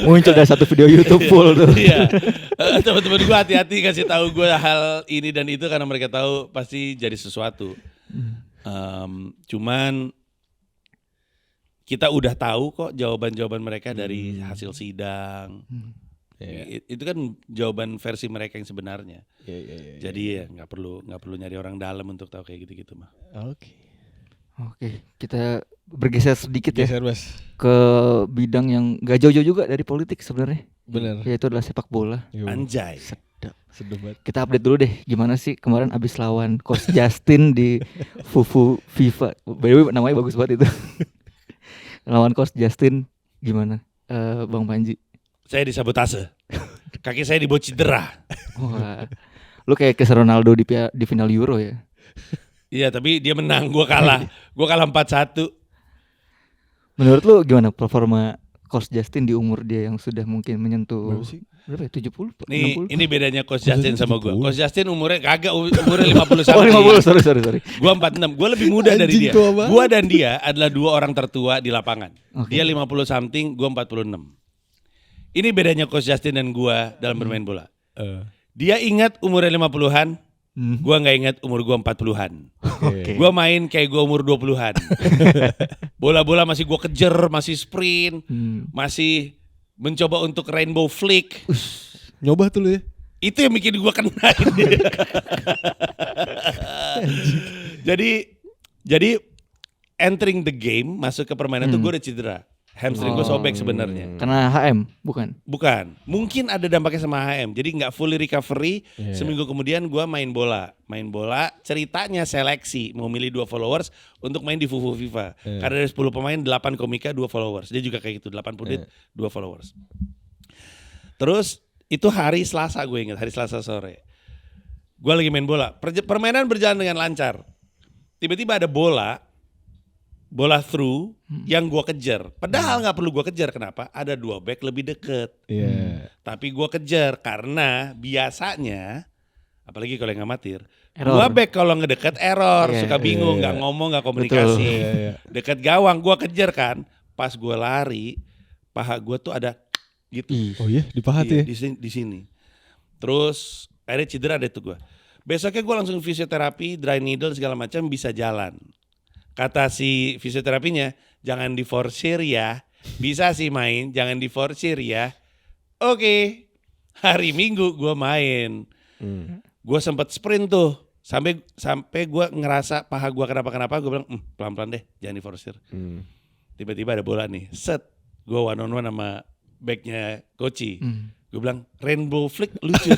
Muncul dari satu video YouTube full tuh. Iya. Teman-teman gua hati-hati kasih tahu gua hal ini dan itu karena mereka tahu pasti jadi sesuatu. Cuman kita udah tahu kok jawaban-jawaban mereka dari hasil sidang. Itu kan jawaban versi mereka yang sebenarnya. Jadi ya nggak perlu nyari orang dalam untuk tahu kayak gitu-gitu mah. Oke, kita bergeser sedikit Geser, ya Mas. ke bidang yang gak jauh-jauh juga dari politik sebenarnya. Bener. Yaitu adalah sepak bola. Anjay. Sedep banget. Kita update dulu deh, gimana sih kemarin abis lawan Coach Justin di Fufu FIFA. By the way namanya bagus banget itu. Lawan Coach Justin gimana, Bang Panji? Saya disabotase. Kaki saya dibawa cedera. Wah, lu kayak Cristiano Ronaldo di final Euro ya. Iya, tapi dia menang, gua kalah. Gua kalah 4-1. Menurut lu gimana performa Coach Justin di umur dia yang sudah mungkin menyentuh Berapa sih? berapa ya? 70? Nih, 60? ini bedanya Coach Justin sama gua. 70. Coach Justin umurnya kagak, umurnya 50 Oh something. 50, sorry. Gua 46. Gua lebih muda dari Anjing dia. tua banget. Gua dan dia adalah dua orang tertua di lapangan. Oke. Dia 50 something, gua 46. Ini bedanya Coach Justin dan gua dalam bermain bola. Dia ingat umurnya 50-an, gua nggak ingat umur gua 40-an. Oke. Gua main kayak gua umur 20-an. Bola-bola masih gua kejar, masih sprint, masih mencoba untuk rainbow flick. Nyoba tuh lu ya. Itu yang bikin gua kena ini. Jadi entering the game, masuk ke permainan tuh gua udah cedera. Hamstring gua sobek sebenarnya. Karena HM, bukan? Bukan, mungkin ada dampaknya sama HM. Jadi nggak fully recovery. Seminggu kemudian gue main bola. Ceritanya seleksi mau milih 2 followers untuk main di Fufu FIFA. Karena dari 10 pemain 8 komika 2 followers. Dia juga kayak gitu, 8 pundit 2 followers. Terus itu hari Selasa, gue ingat hari Selasa sore. Gue lagi main bola. Permainan berjalan dengan lancar. tiba-tiba ada bola through yang gua kejar. Padahal nggak perlu gua kejar, kenapa? Ada 2 back lebih deket. Iya. Tapi gua kejar karena biasanya, apalagi kalau yang amatir, Error. 2 back kalau ngedeket error, Iya, suka bingung, nggak ngomong, nggak komunikasi. Iya. Deket gawang, gua kejar kan. Pas gua lari, paha gua tuh ada gitu. Oh iya, di paha tuh Iya, ya. di sini. Terus akhirnya cedera deh tuh gua. Besoknya gua langsung fisioterapi, dry needle segala macam, bisa jalan. Kata si fisioterapinya, jangan diforsir ya. Bisa sih main, jangan diforsir ya. Oke. Hari Minggu gua main. Gua sempat sprint tuh. Sampai gua ngerasa paha gua kenapa-kenapa, gua bilang, pelan-pelan deh, jangan diforsir. Tiba-tiba ada bola nih. Set. Gua one on one sama backnya Koci. Gue bilang rainbow flick lucu.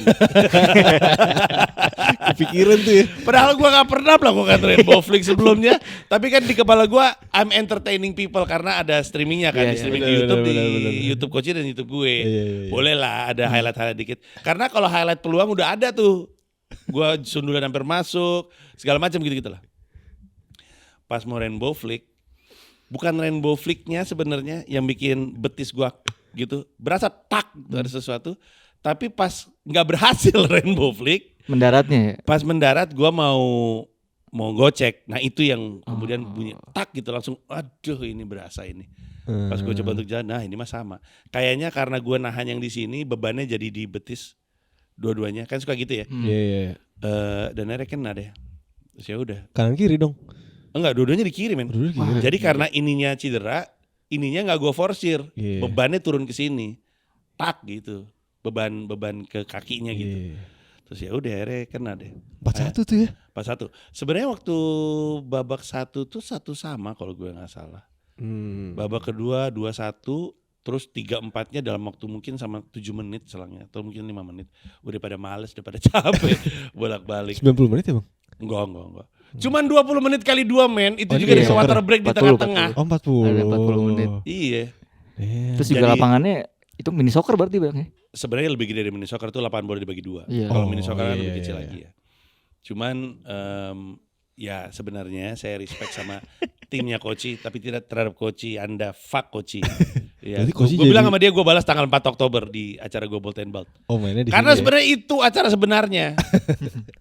Kepikiran tuh ya. Padahal gue gak pernah melakukan rainbow flick sebelumnya. Tapi kan di kepala gue I'm entertaining people karena ada streamingnya kan. Iya, Di streaming benar, di YouTube, benar, di benar. YouTube Koci dan YouTube gue. Iya. Boleh lah ada highlight-highlight dikit. Karena kalau highlight peluang udah ada tuh. Gue sundulan hampir masuk. Segala macam gitu-gitu lah. Pas mau rainbow flick. Bukan rainbow flicknya sebenarnya yang bikin betis gue gitu. Berasa tak ada sesuatu. Tapi pas gak berhasil rainbow flick. Mendaratnya ya. Pas mendarat gue mau gocek. Nah itu yang kemudian bunyi tak gitu langsung. Aduh ini berasa ini. Pas gue coba untuk jalan, nah ini mah sama. Kayaknya karena gue nahan yang di sini bebannya jadi di betis dua-duanya. Kan suka gitu ya. Iya. Dan akhirnya kena deh. Terus ya udah. Kanan kiri dong. Enggak, dua-duanya di kiri men. Dua-duanya kiri. Jadi karena ininya cedera, ininya nggak gue forsir. Iya. Bebannya turun ke sini. Tak gitu. Beban ke kakinya gitu. Iya. Terus ya udah akhirnya kena deh. 4-1 tuh ya. Pas 1. Sebenarnya waktu babak 1 tuh 1 sama kalau gue nggak salah. Babak kedua 2-1, terus 3-4-nya dalam waktu mungkin sama 7 menit selangnya atau mungkin 5 menit. Udah pada males, udah pada capek bolak-balik. 90 menit ya bang? Enggak. Cuman 20 menit kali 2 men, itu Oh, juga iya. di water break di 40, tengah-tengah. Oh 40. Ada 40 menit. Iya. Terus juga Jadi- lapangannya itu mini soccer berarti bang ya? Sebenarnya lebih gede dari mini soccer tuh, lapangan bola dibagi 2. Iya. Kalau Oh, mini soccer kan iya, lebih kecil iya. lagi ya. Cuman ya sebenarnya saya respect sama timnya Koci, tapi tidak terhadap Koci. Anda fuck Koci. Ya, Berarti Koci gue bilang jadi- sama dia, gue balas tanggal 4 Oktober di acara Global Ten Belt. Oh mainnya di Karena sini sebenarnya itu acara sebenarnya.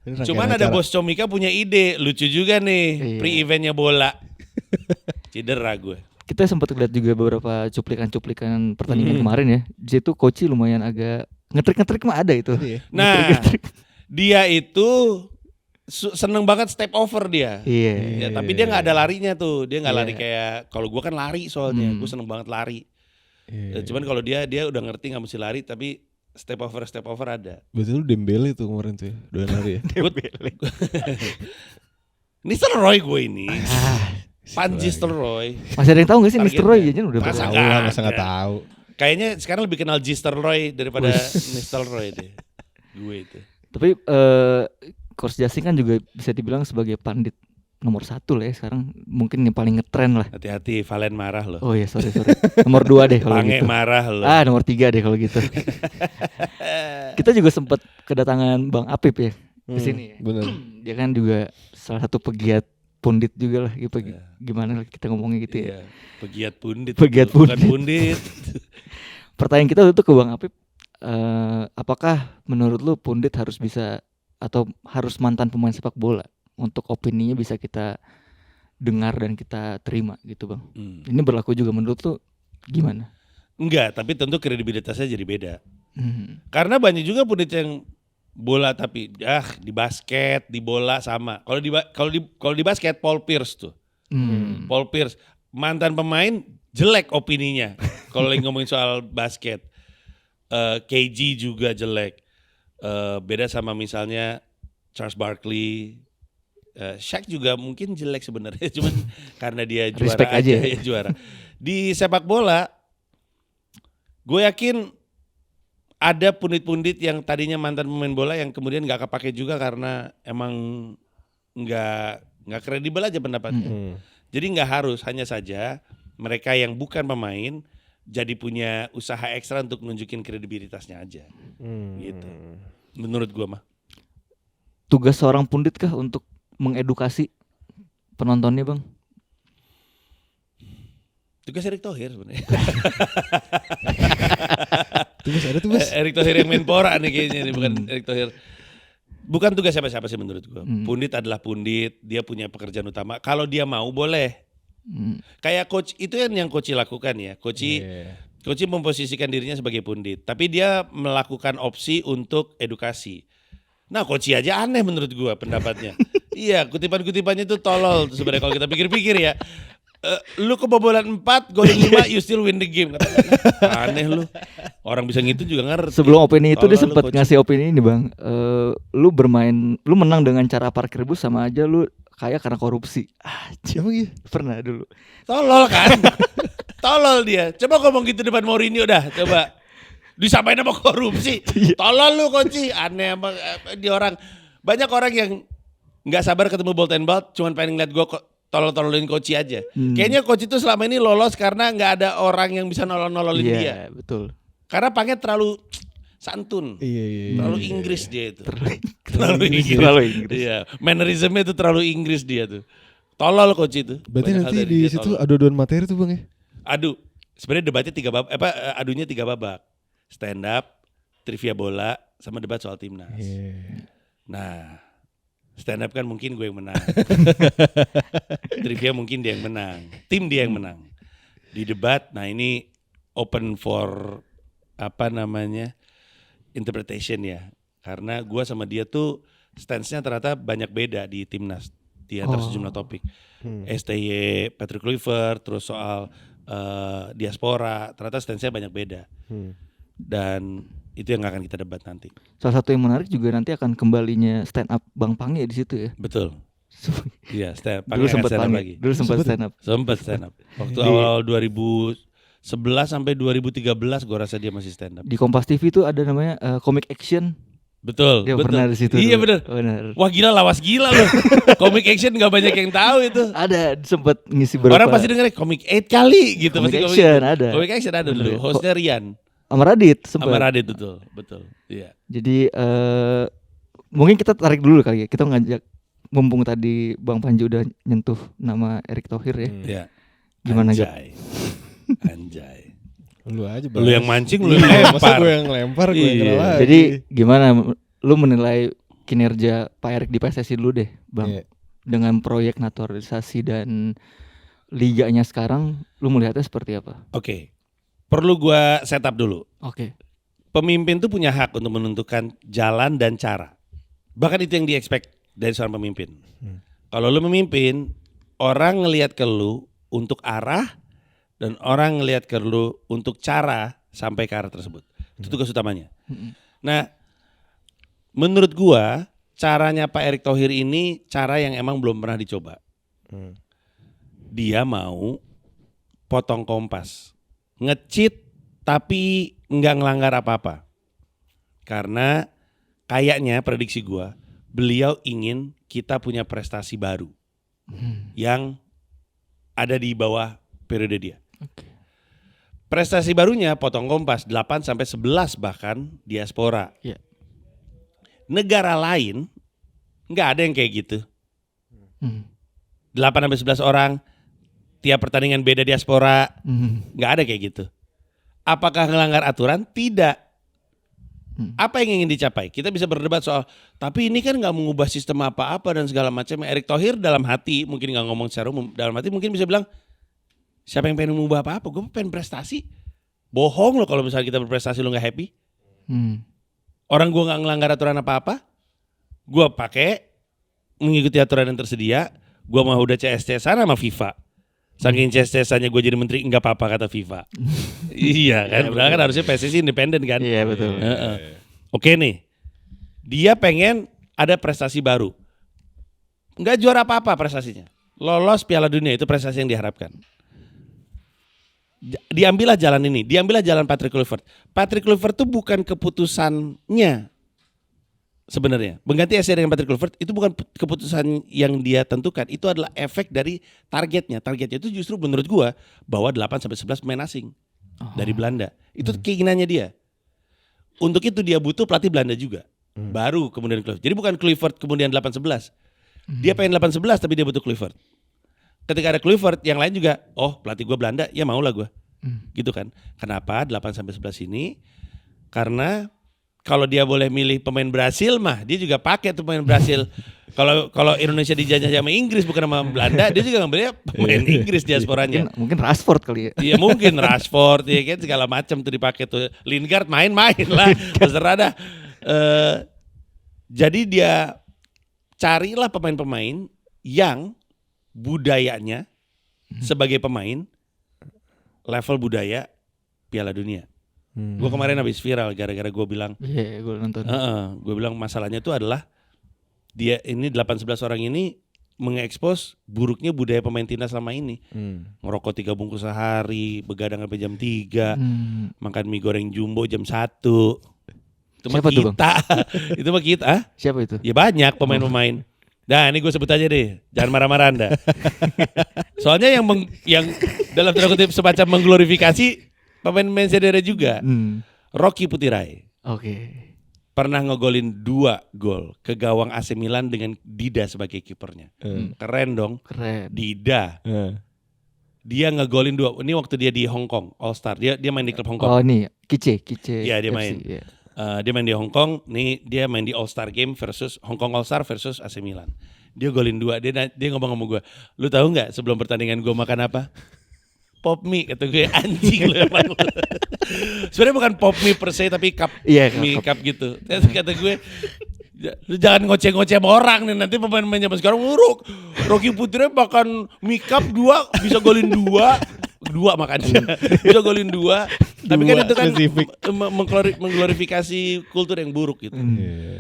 ya? Cuman ada bos Comika punya ide, lucu juga nih, Iya. pre-eventnya bola. Cedera gue. Kita sempat lihat juga beberapa cuplikan pertandingan kemarin ya. Di situ Koci lumayan agak ngetrik mah ada itu. Iya. Nah, dia itu seneng banget step over dia. Iya. Ya, tapi dia nggak ada larinya tuh. Dia nggak Iya. lari kayak kalau gue kan lari soalnya. Gue seneng banget lari. Iya. Cuman kalau dia udah ngerti nggak mesti lari, tapi step over ada. Betul lu Dembele tuh kemarin tuh ya. Doyan lari ya. Nistelrooy gue ini. Panji Nistelrooy. Masih ada yang tahu gak sih Mr. Targetnya. Roy jajan udah Masa berapa? Tahu nggak lah, masa ada. nggak tahu. Kayaknya sekarang lebih kenal Nistelrooy daripada Nistelrooy deh. Gue itu. Tapi Coach Jasing kan juga bisa dibilang sebagai pandit nomor 1 lah ya sekarang, mungkin yang paling ngetren lah. Hati-hati, Valen marah loh. Oh iya sorry. Nomor 2 deh kalau Pange gitu. marah loh. Nomor 3 deh kalau gitu. Kita juga sempat kedatangan Bang Apip ya ke sini ya. Bener. Dia kan juga salah satu pegiat pundit juga lah gitu. Gimana kita ngomongnya gitu ya. Iya, pegiat pundit. Pegiat Bukan pundit. pundit. Pertanyaan kita itu ke Bang Apip, apakah menurut lu pundit harus bisa atau harus mantan pemain sepak bola untuk opininya bisa kita dengar dan kita terima gitu Bang? Ini berlaku juga menurut lu gimana? Enggak, tapi tentu kredibilitasnya jadi beda. Hmm. Karena banyak juga pundit yang bola tapi di basket, di bola sama. Kalau di basket Paul Pierce tuh. Paul Pierce mantan pemain jelek opininya. Kalau lagi ngomongin soal basket. KG juga jelek. Beda sama misalnya Charles Barkley. Shaq juga mungkin jelek sebenarnya, cuman karena dia juara Respect aja ya. ya, juara. Di sepak bola, gue yakin ada pundit-pundit yang tadinya mantan pemain bola yang kemudian nggak kepake juga karena emang nggak kredibel aja pendapatnya. Jadi nggak harus, hanya saja mereka yang bukan pemain jadi punya usaha ekstra untuk nunjukin kredibilitasnya aja. Gitu. Menurut gue mah. Tugas seorang pundit kah untuk mengedukasi penontonnya bang? Tugas Erick Thohir sebenarnya. Tugas ada tugas. Erick Thohir yang Menpora nih kayaknya nih, bukan Erick Thohir. Bukan tugas siapa-siapa sih menurut gua. Pundit adalah pundit, dia punya pekerjaan utama. Kalau dia mau boleh. Kayak coach itu yang coach lakukan ya. Coach memposisikan dirinya sebagai pundit, tapi dia melakukan opsi untuk edukasi. Nah, coach aja aneh menurut gua pendapatnya. Iya, kutipan-kutipannya itu tolol sebenarnya kalau kita pikir-pikir ya. Lu kebobolan 4, golin 5, you still win the game. Aneh lu. Orang bisa gitu juga ngerti. Sebelum opini itu dia Tolol lu, sempat coach. ngasih opini ini bang. Lu menang dengan cara parkir bus sama aja lu kaya karena korupsi. Emang iya? Pernah dulu. Tolol kan? Tolol dia. Coba ngomong gitu depan Mourinho dah. Coba. Disamain sama korupsi. Tolol lu Koci. Aneh emang dia orang. Banyak orang yang gak sabar ketemu Bolt and Bolt. Cuman pengen ngeliat gue tolol-tololin Koci aja. Kayaknya Koci itu selama ini lolos karena gak ada orang yang bisa nolol-nololin dia. Iya betul. Karena Panget terlalu santun. Iya. Terlalu Inggris dia itu. Terlalu Inggris. Iya, mannerismnya itu terlalu Inggris dia tuh. Tolol coach itu. Berarti Banyak hal nanti dari di dia situ tolol. adu-aduan materi tuh bang ya? Aduh, sebenarnya debatnya 3 babak. Adunya 3 babak. Stand up, trivia bola, sama debat soal timnas. Nah, stand up kan mungkin gue yang menang. Trivia mungkin dia yang menang. Tim dia yang menang. Di debat, nah ini open for interpretation ya. Karena gue sama dia tuh stance-nya ternyata banyak beda di timnas di antara sejumlah topik. STY, Patrick Kluivert, terus soal diaspora, ternyata stance-nya banyak beda. Dan itu yang akan kita debat nanti. Salah satu yang menarik juga nanti akan kembalinya stand up Bang Pange di situ ya. Betul. Iya, Dulu sempat lagi. Dulu sempat stand up. Sempat stand up. Waktu awal 2011 sampai 2013 gue rasa dia masih stand up. Di Kompas TV itu ada namanya Comic Action. Betul. Dia betul. pernah di situ. Iya dulu. benar. Wah gila, lawas gila loh. Comic Action gak banyak yang tahu itu. Ada sempat ngisi beberapa. Orang pasti dengerin Comic 8 kali gitu. Comic pasti Action ada. Comic Action ada dulu. Hostnya Rian. Sama Radit sempat. Sama Radit betul. Iya. Jadi mungkin kita tarik dulu kali ya. Kita ngajak, mumpung tadi Bang Panji udah nyentuh nama Erick Thohir ya. Iya. Gimana Gap? Anjay. Lu aja bang. Lu yang mancing, lu yang Masa lempar. gue yang lempar, gue yang kena lagi. Jadi gimana lu menilai kinerja Pak Erick di PSSI dulu deh, Bang? Iya. Dengan proyek naturalisasi dan liganya sekarang, lu melihatnya seperti apa? Oke. Perlu gua setup dulu. Oke. Pemimpin tuh punya hak untuk menentukan jalan dan cara. Bahkan itu yang di-expect dari seorang pemimpin. Kalau lu memimpin, orang ngelihat ke lu untuk arah dan orang ngelihat ke lu untuk cara sampai ke arah tersebut. Itu tugas utamanya. Nah, menurut gua caranya Pak Erick Thohir ini cara yang emang belum pernah dicoba. Dia mau potong Kompas, nge-cheat tapi nggak ngelanggar apa-apa. Karena kayaknya prediksi gua, beliau ingin kita punya prestasi baru yang ada di bawah periode dia. Prestasi barunya potong Kompas 8 sampai 11 bahkan diaspora. Iya. Negara lain nggak ada yang kayak gitu. 8 sampai 11 orang tiap pertandingan beda diaspora. Nggak ada kayak gitu. Apakah melanggar aturan? Tidak. Apa yang ingin dicapai? Kita bisa berdebat soal, tapi ini kan nggak mengubah sistem apa-apa dan segala macam. Erick Thohir dalam hati mungkin nggak ngomong secara umum, dalam hati mungkin bisa bilang, siapa yang pengen mengubah apa-apa? Gue pengen prestasi. Bohong lo kalau misalnya kita berprestasi lo nggak happy. Orang gue nggak ngelanggar aturan apa-apa, gue pakai mengikuti aturan yang tersedia. Gue mah udah CS-CS-an sama FIFA. Saking CS-CS-annya gue jadi menteri nggak apa-apa kata FIFA. Iya kan, padahal kan harusnya PSSI independen kan. Iya betul. Oke nih, dia pengen ada prestasi baru. Nggak juara apa-apa prestasinya. Lolos Piala Dunia itu prestasi yang diharapkan. Diambillah jalan ini, diambillah jalan Patrick Kluivert. Patrick Kluivert itu bukan keputusannya sebenarnya. Mengganti SC dengan Patrick Kluivert itu bukan keputusan yang dia tentukan, itu adalah efek dari targetnya. Targetnya itu justru menurut gua bawa 8 sampai 11 pemain asing dari Belanda. Itu keinginannya dia. Untuk itu dia butuh pelatih Belanda juga. Baru kemudian Kluivert. Jadi bukan Kluivert kemudian 8-11. Dia pengen 8-11 tapi dia butuh Kluivert. ketika ada Kluivert, yang lain juga, oh pelatih gue Belanda, ya mau lah gue. Gitu kan. Kenapa 8-11 ini? Karena kalau dia boleh milih pemain Brasil mah, dia juga pakai tuh pemain Brasil. Kalau Indonesia dijajah sama Inggris bukan sama Belanda, dia juga ngambilnya pemain Inggris diasporanya. Mungkin Rashford kali ya. Iya mungkin Rashford, ya kan segala macam tuh dipakai tuh. Lingard main-main lah, terserah dah. Jadi dia carilah pemain-pemain yang budayanya sebagai pemain level budaya Piala Dunia. Gue kemarin habis viral gara-gara gue bilang, Iya, gue nonton. gue bilang masalahnya itu adalah dia ini 8-11 orang ini mengekspos buruknya budaya pemain timnas selama ini. Ngerokok 3 bungkus sehari, begadang sampai jam 3, makan mie goreng jumbo jam 1. Itu mah Siapa tuh, Bang? kita. Itu mah kita. Siapa itu? Ya banyak pemain-pemain. Nah ini gue sebut aja deh, jangan marah-marah Anda. Soalnya yang dalam tanda kutip semacam mengglorifikasi pemain Cedera juga. Rocky Putirai Oke. pernah ngegolin 2 gol ke gawang AC Milan dengan Dida sebagai kipernya. Keren dong. Keren. Dida. Dia ngegolin 2. Ini waktu dia di Hong Kong All Star. Dia main di klub Hong Kong. Oh nih, Kice. Iya, dia FC, main. ya. Dia main di Hong Kong. Nih dia main di All Star Game versus Hong Kong All Star versus AC Milan. Dia golin 2. Dia ngomong sama gue, lu tahu nggak sebelum pertandingan gue makan apa? Pop mie, kata gue. Anjing lu emang. Sebenarnya bukan pop mie per se, tapi cup mie cup gitu. Terus kata gue, lu jangan ngoceh-ngoceh sama orang nih, nanti pemain-pemain zaman sekarang nguruk. Rocky Putri makan mie cup 2 bisa golin 2 makannya bisa golin 2. Tapi kan itu kan mengglorifikasi kultur yang buruk gitu.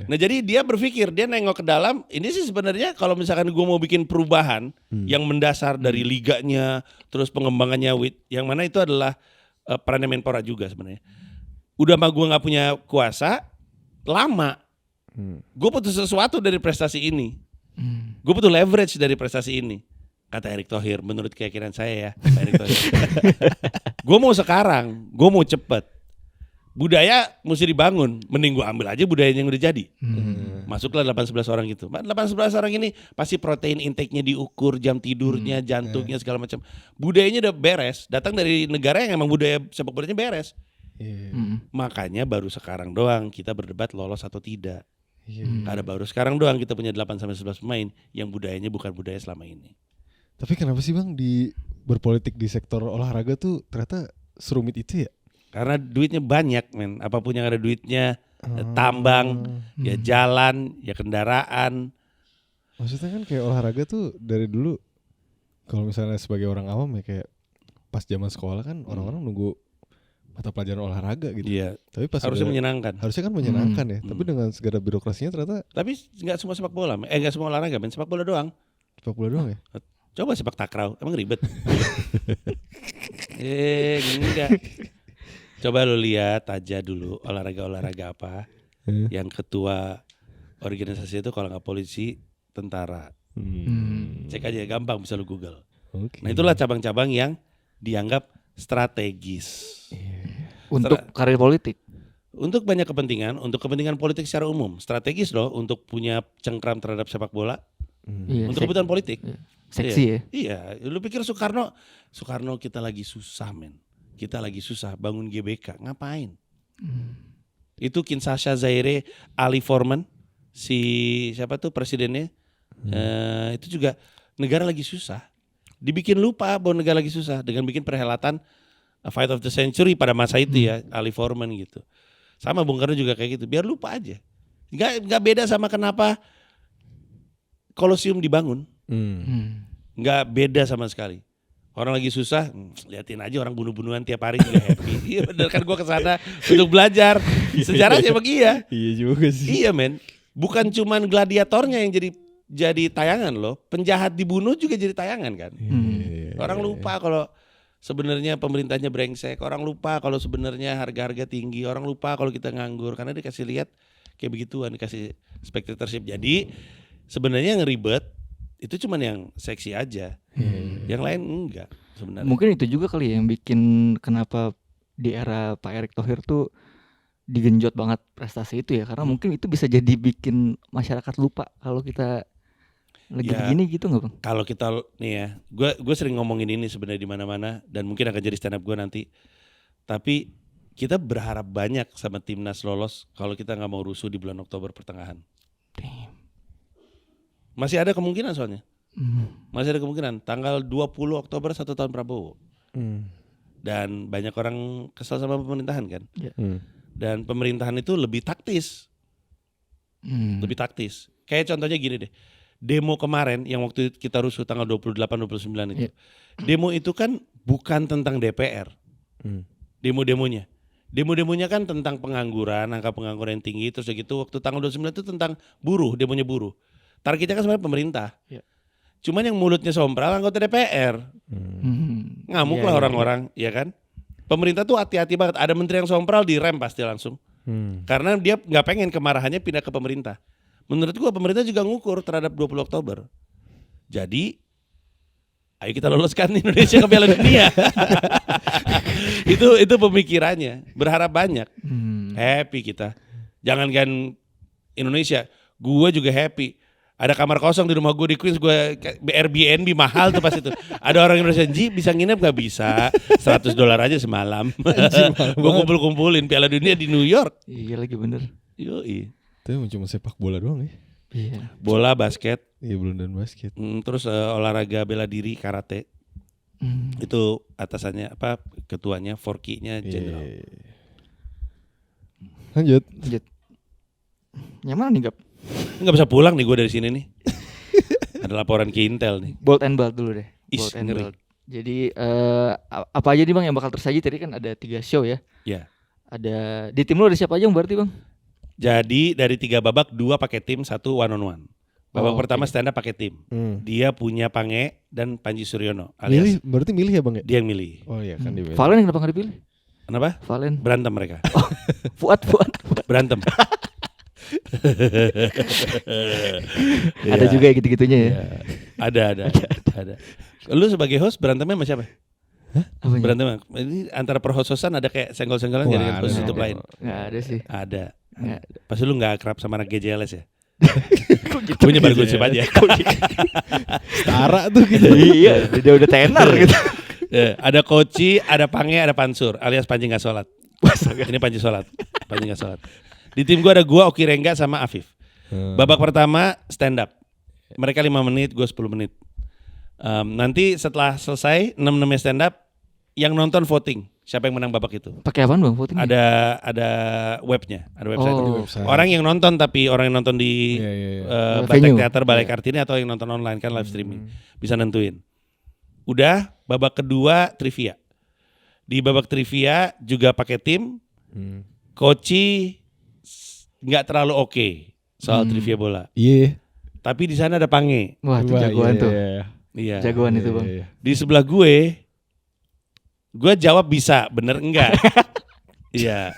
Nah jadi dia berpikir, dia nengok ke dalam. Ini sih sebenarnya kalau misalkan gue mau bikin perubahan yang mendasar dari liganya, terus pengembangannya yang mana itu adalah perannya Menpora juga sebenarnya. Udah mah gue nggak punya kuasa lama. Gue butuh sesuatu dari prestasi ini. Gue butuh leverage dari prestasi ini. Kata Erick Thohir, menurut keyakinan saya ya, Erick Thohir. Gue mau sekarang, gue mau cepet. Budaya mesti dibangun, mending gue ambil aja budayanya yang udah jadi. Masuklah 8-11 orang gitu. 8-11 orang ini pasti protein intake-nya diukur, jam tidurnya, jantungnya segala macam. Budayanya udah beres, datang dari negara yang emang budaya sepak bolanya beres. Makanya baru sekarang doang kita berdebat lolos atau tidak. Karena baru sekarang doang kita punya 8-11 pemain yang budayanya bukan budaya selama ini. Tapi kenapa sih Bang berpolitik di sektor olahraga tuh ternyata serumit itu ya? Karena duitnya banyak men. Apapun yang ada duitnya, tambang, ya jalan, ya kendaraan. Maksudnya kan kayak olahraga tuh dari dulu, kalau misalnya sebagai orang awam ya kayak pas zaman sekolah kan orang-orang nunggu mata pelajaran olahraga gitu. Iya. Tapi pas harusnya menyenangkan. Harusnya kan menyenangkan ya. Tapi dengan segala birokrasinya ternyata. Tapi nggak semua sepak bola, nggak semua olahraga, men. Sepak bola doang. Sepak bola doang ya. Coba sepak takraw, emang ribet. Enggak. Coba lu lihat aja dulu olahraga apa yang ketua organisasi itu kalau nggak polisi, tentara. Cek aja, gampang bisa lu Google. Nah itulah cabang-cabang yang dianggap strategis. Untuk karir politik. Untuk banyak kepentingan, untuk kepentingan politik secara umum, strategis loh untuk punya cengkram terhadap sepak bola. Untuk kebutuhan politik. Seksi ya. Iya, lu pikir Soekarno kita lagi susah men. Kita lagi susah bangun GBK, ngapain? Itu Kinshasa Zaire, Ali Forman, si siapa tuh presidennya? Itu juga negara lagi susah. Dibikin lupa bahwa negara lagi susah dengan bikin perhelatan Fight of the Century pada masa itu ya, Ali Forman gitu. Sama Bung Karno juga kayak gitu, biar lupa aja. Nggak beda sama kenapa Kolosium dibangun. Nggak beda sama sekali. Orang lagi susah, liatin aja orang bunuh-bunuhan tiap hari juga happy. Iya bener kan, gue kesana untuk belajar. Sejarahnya begitu ya. Iya juga sih. Iya men, bukan cuman gladiatornya yang jadi tayangan loh. Penjahat dibunuh juga jadi tayangan kan. Orang lupa kalau sebenarnya pemerintahnya brengsek. Orang lupa kalau sebenarnya harga-harga tinggi. Orang lupa kalau kita nganggur karena dikasih lihat kayak begituan, dikasih spectatorship. Jadi sebenarnya yang ribet itu cuman yang seksi aja, yang lain enggak sebenarnya. Mungkin itu juga kali ya yang bikin kenapa di era Pak Erick Thohir tuh digenjot banget prestasi itu ya, karena mungkin itu bisa jadi bikin masyarakat lupa kalau kita Lagi Ya. begini gitu nggak bang? Kalau kita nih ya, gue sering ngomongin ini sebenarnya di mana-mana dan mungkin akan jadi stand up gue nanti. Tapi kita berharap banyak sama timnas lolos kalau kita nggak mau rusuh di bulan Oktober pertengahan. Damn. Masih ada kemungkinan soalnya. Hmm. Masih ada kemungkinan. Tanggal 20 Oktober 1 tahun Prabowo. Dan banyak orang kesal sama pemerintahan kan. Dan pemerintahan itu lebih taktis. Lebih taktis. Kayak contohnya gini deh. Demo kemarin yang waktu kita rusuh tanggal 28-29 itu. Demo itu kan bukan tentang DPR. Demo-demonya. Demo-demonya kan tentang pengangguran, angka pengangguran yang tinggi. Terus gitu waktu tanggal 29 itu tentang buruh, demonya buruh. Targetnya kan sebenarnya pemerintah. Cuman yang mulutnya sompral anggota DPR. Ngamuk lah orang-orang, ya kan? Pemerintah tuh hati-hati banget. Ada menteri yang sompral direm pasti langsung. Karena dia nggak pengen kemarahannya pindah ke pemerintah. Menurut gua pemerintah juga ngukur terhadap 20 Oktober. Jadi, ayo kita loloskan Indonesia ke Piala Dunia. itu pemikirannya. Berharap banyak. Happy kita. Jangankan Indonesia, gua juga happy. Ada kamar kosong di rumah gue di Queens, gue Airbnb mahal tuh pas itu. Ada orang Indonesia, Ji bisa nginep gak? Bisa, $100 aja semalam. Gue kumpul-kumpulin Piala Dunia di New York. Iya lagi bener. Yoi. Tapi cuma sepak bola doang ya. Iya. Bola, basket, Iya belum dan basket. terus olahraga bela diri, karate. Itu atasannya apa? Ketuanya, Forky-nya Jenderal. Lanjut. Yang mana nih Gap? Nggak bisa pulang nih gue dari sini nih. Ada laporan ke Intel nih. Bold and Bald dulu deh. Is, Bold and ngeri. Bald. Jadi apa aja nih bang yang bakal tersaji? Tadi kan ada 3 show ya. Ya. Ada di tim lu ada siapa aja yang berarti bang? Jadi dari 3 babak 2 pakai tim, 1 one on one. Babak Oh, pertama oke. stand up pakai tim. Dia punya Pange dan Panji Suryono. Milih, Alias berarti milih ya bang ya? dia yang milih. Oh iya kan dia. Valen kenapa nggak dipilih? Kenapa? Valen. Berantem mereka. Fuad. Berantem. Ada juga ya gitu-gitunya ya. Ada. Lu sebagai host berantemnya sama siapa? Apanya? Berantem ini antara perhostosan ada kayak senggol-senggolan Wah, jadi kan ada host dong. YouTube lain. Nggak ada sih. Ada. Nggak ada. Pasti lu gak akrab sama anak GJLS ya? Gue nyebar gosip aja. Setara tuh gitu. Iya, dia udah tenar gitu. Ada Koci, ada Pange, ada Pansur alias Panji gak sholat. Ini Panji sholat. Panji gak sholat. Di tim gue ada Oki Rengga sama Afif. Babak pertama stand up. Mereka 5 menit, gue 10 menit. Nanti setelah selesai 6-6 stand up, yang nonton voting siapa yang menang babak itu. Pakai apaan bang voting? Ada webnya, ada website. Oh. Orang yang nonton tapi orang yang nonton di Venue. Batek Teater Balai Kartini atau yang nonton online kan live streaming bisa nentuin. Udah babak kedua trivia. Di babak trivia juga pakai tim. Koci nggak terlalu oke soal trivia bola. Iya. Tapi di sana ada Pange. Wah, itu jagoan tuh. Iya. Jagoan itu bang. Di sebelah gue jawab bisa, bener enggak? Iya.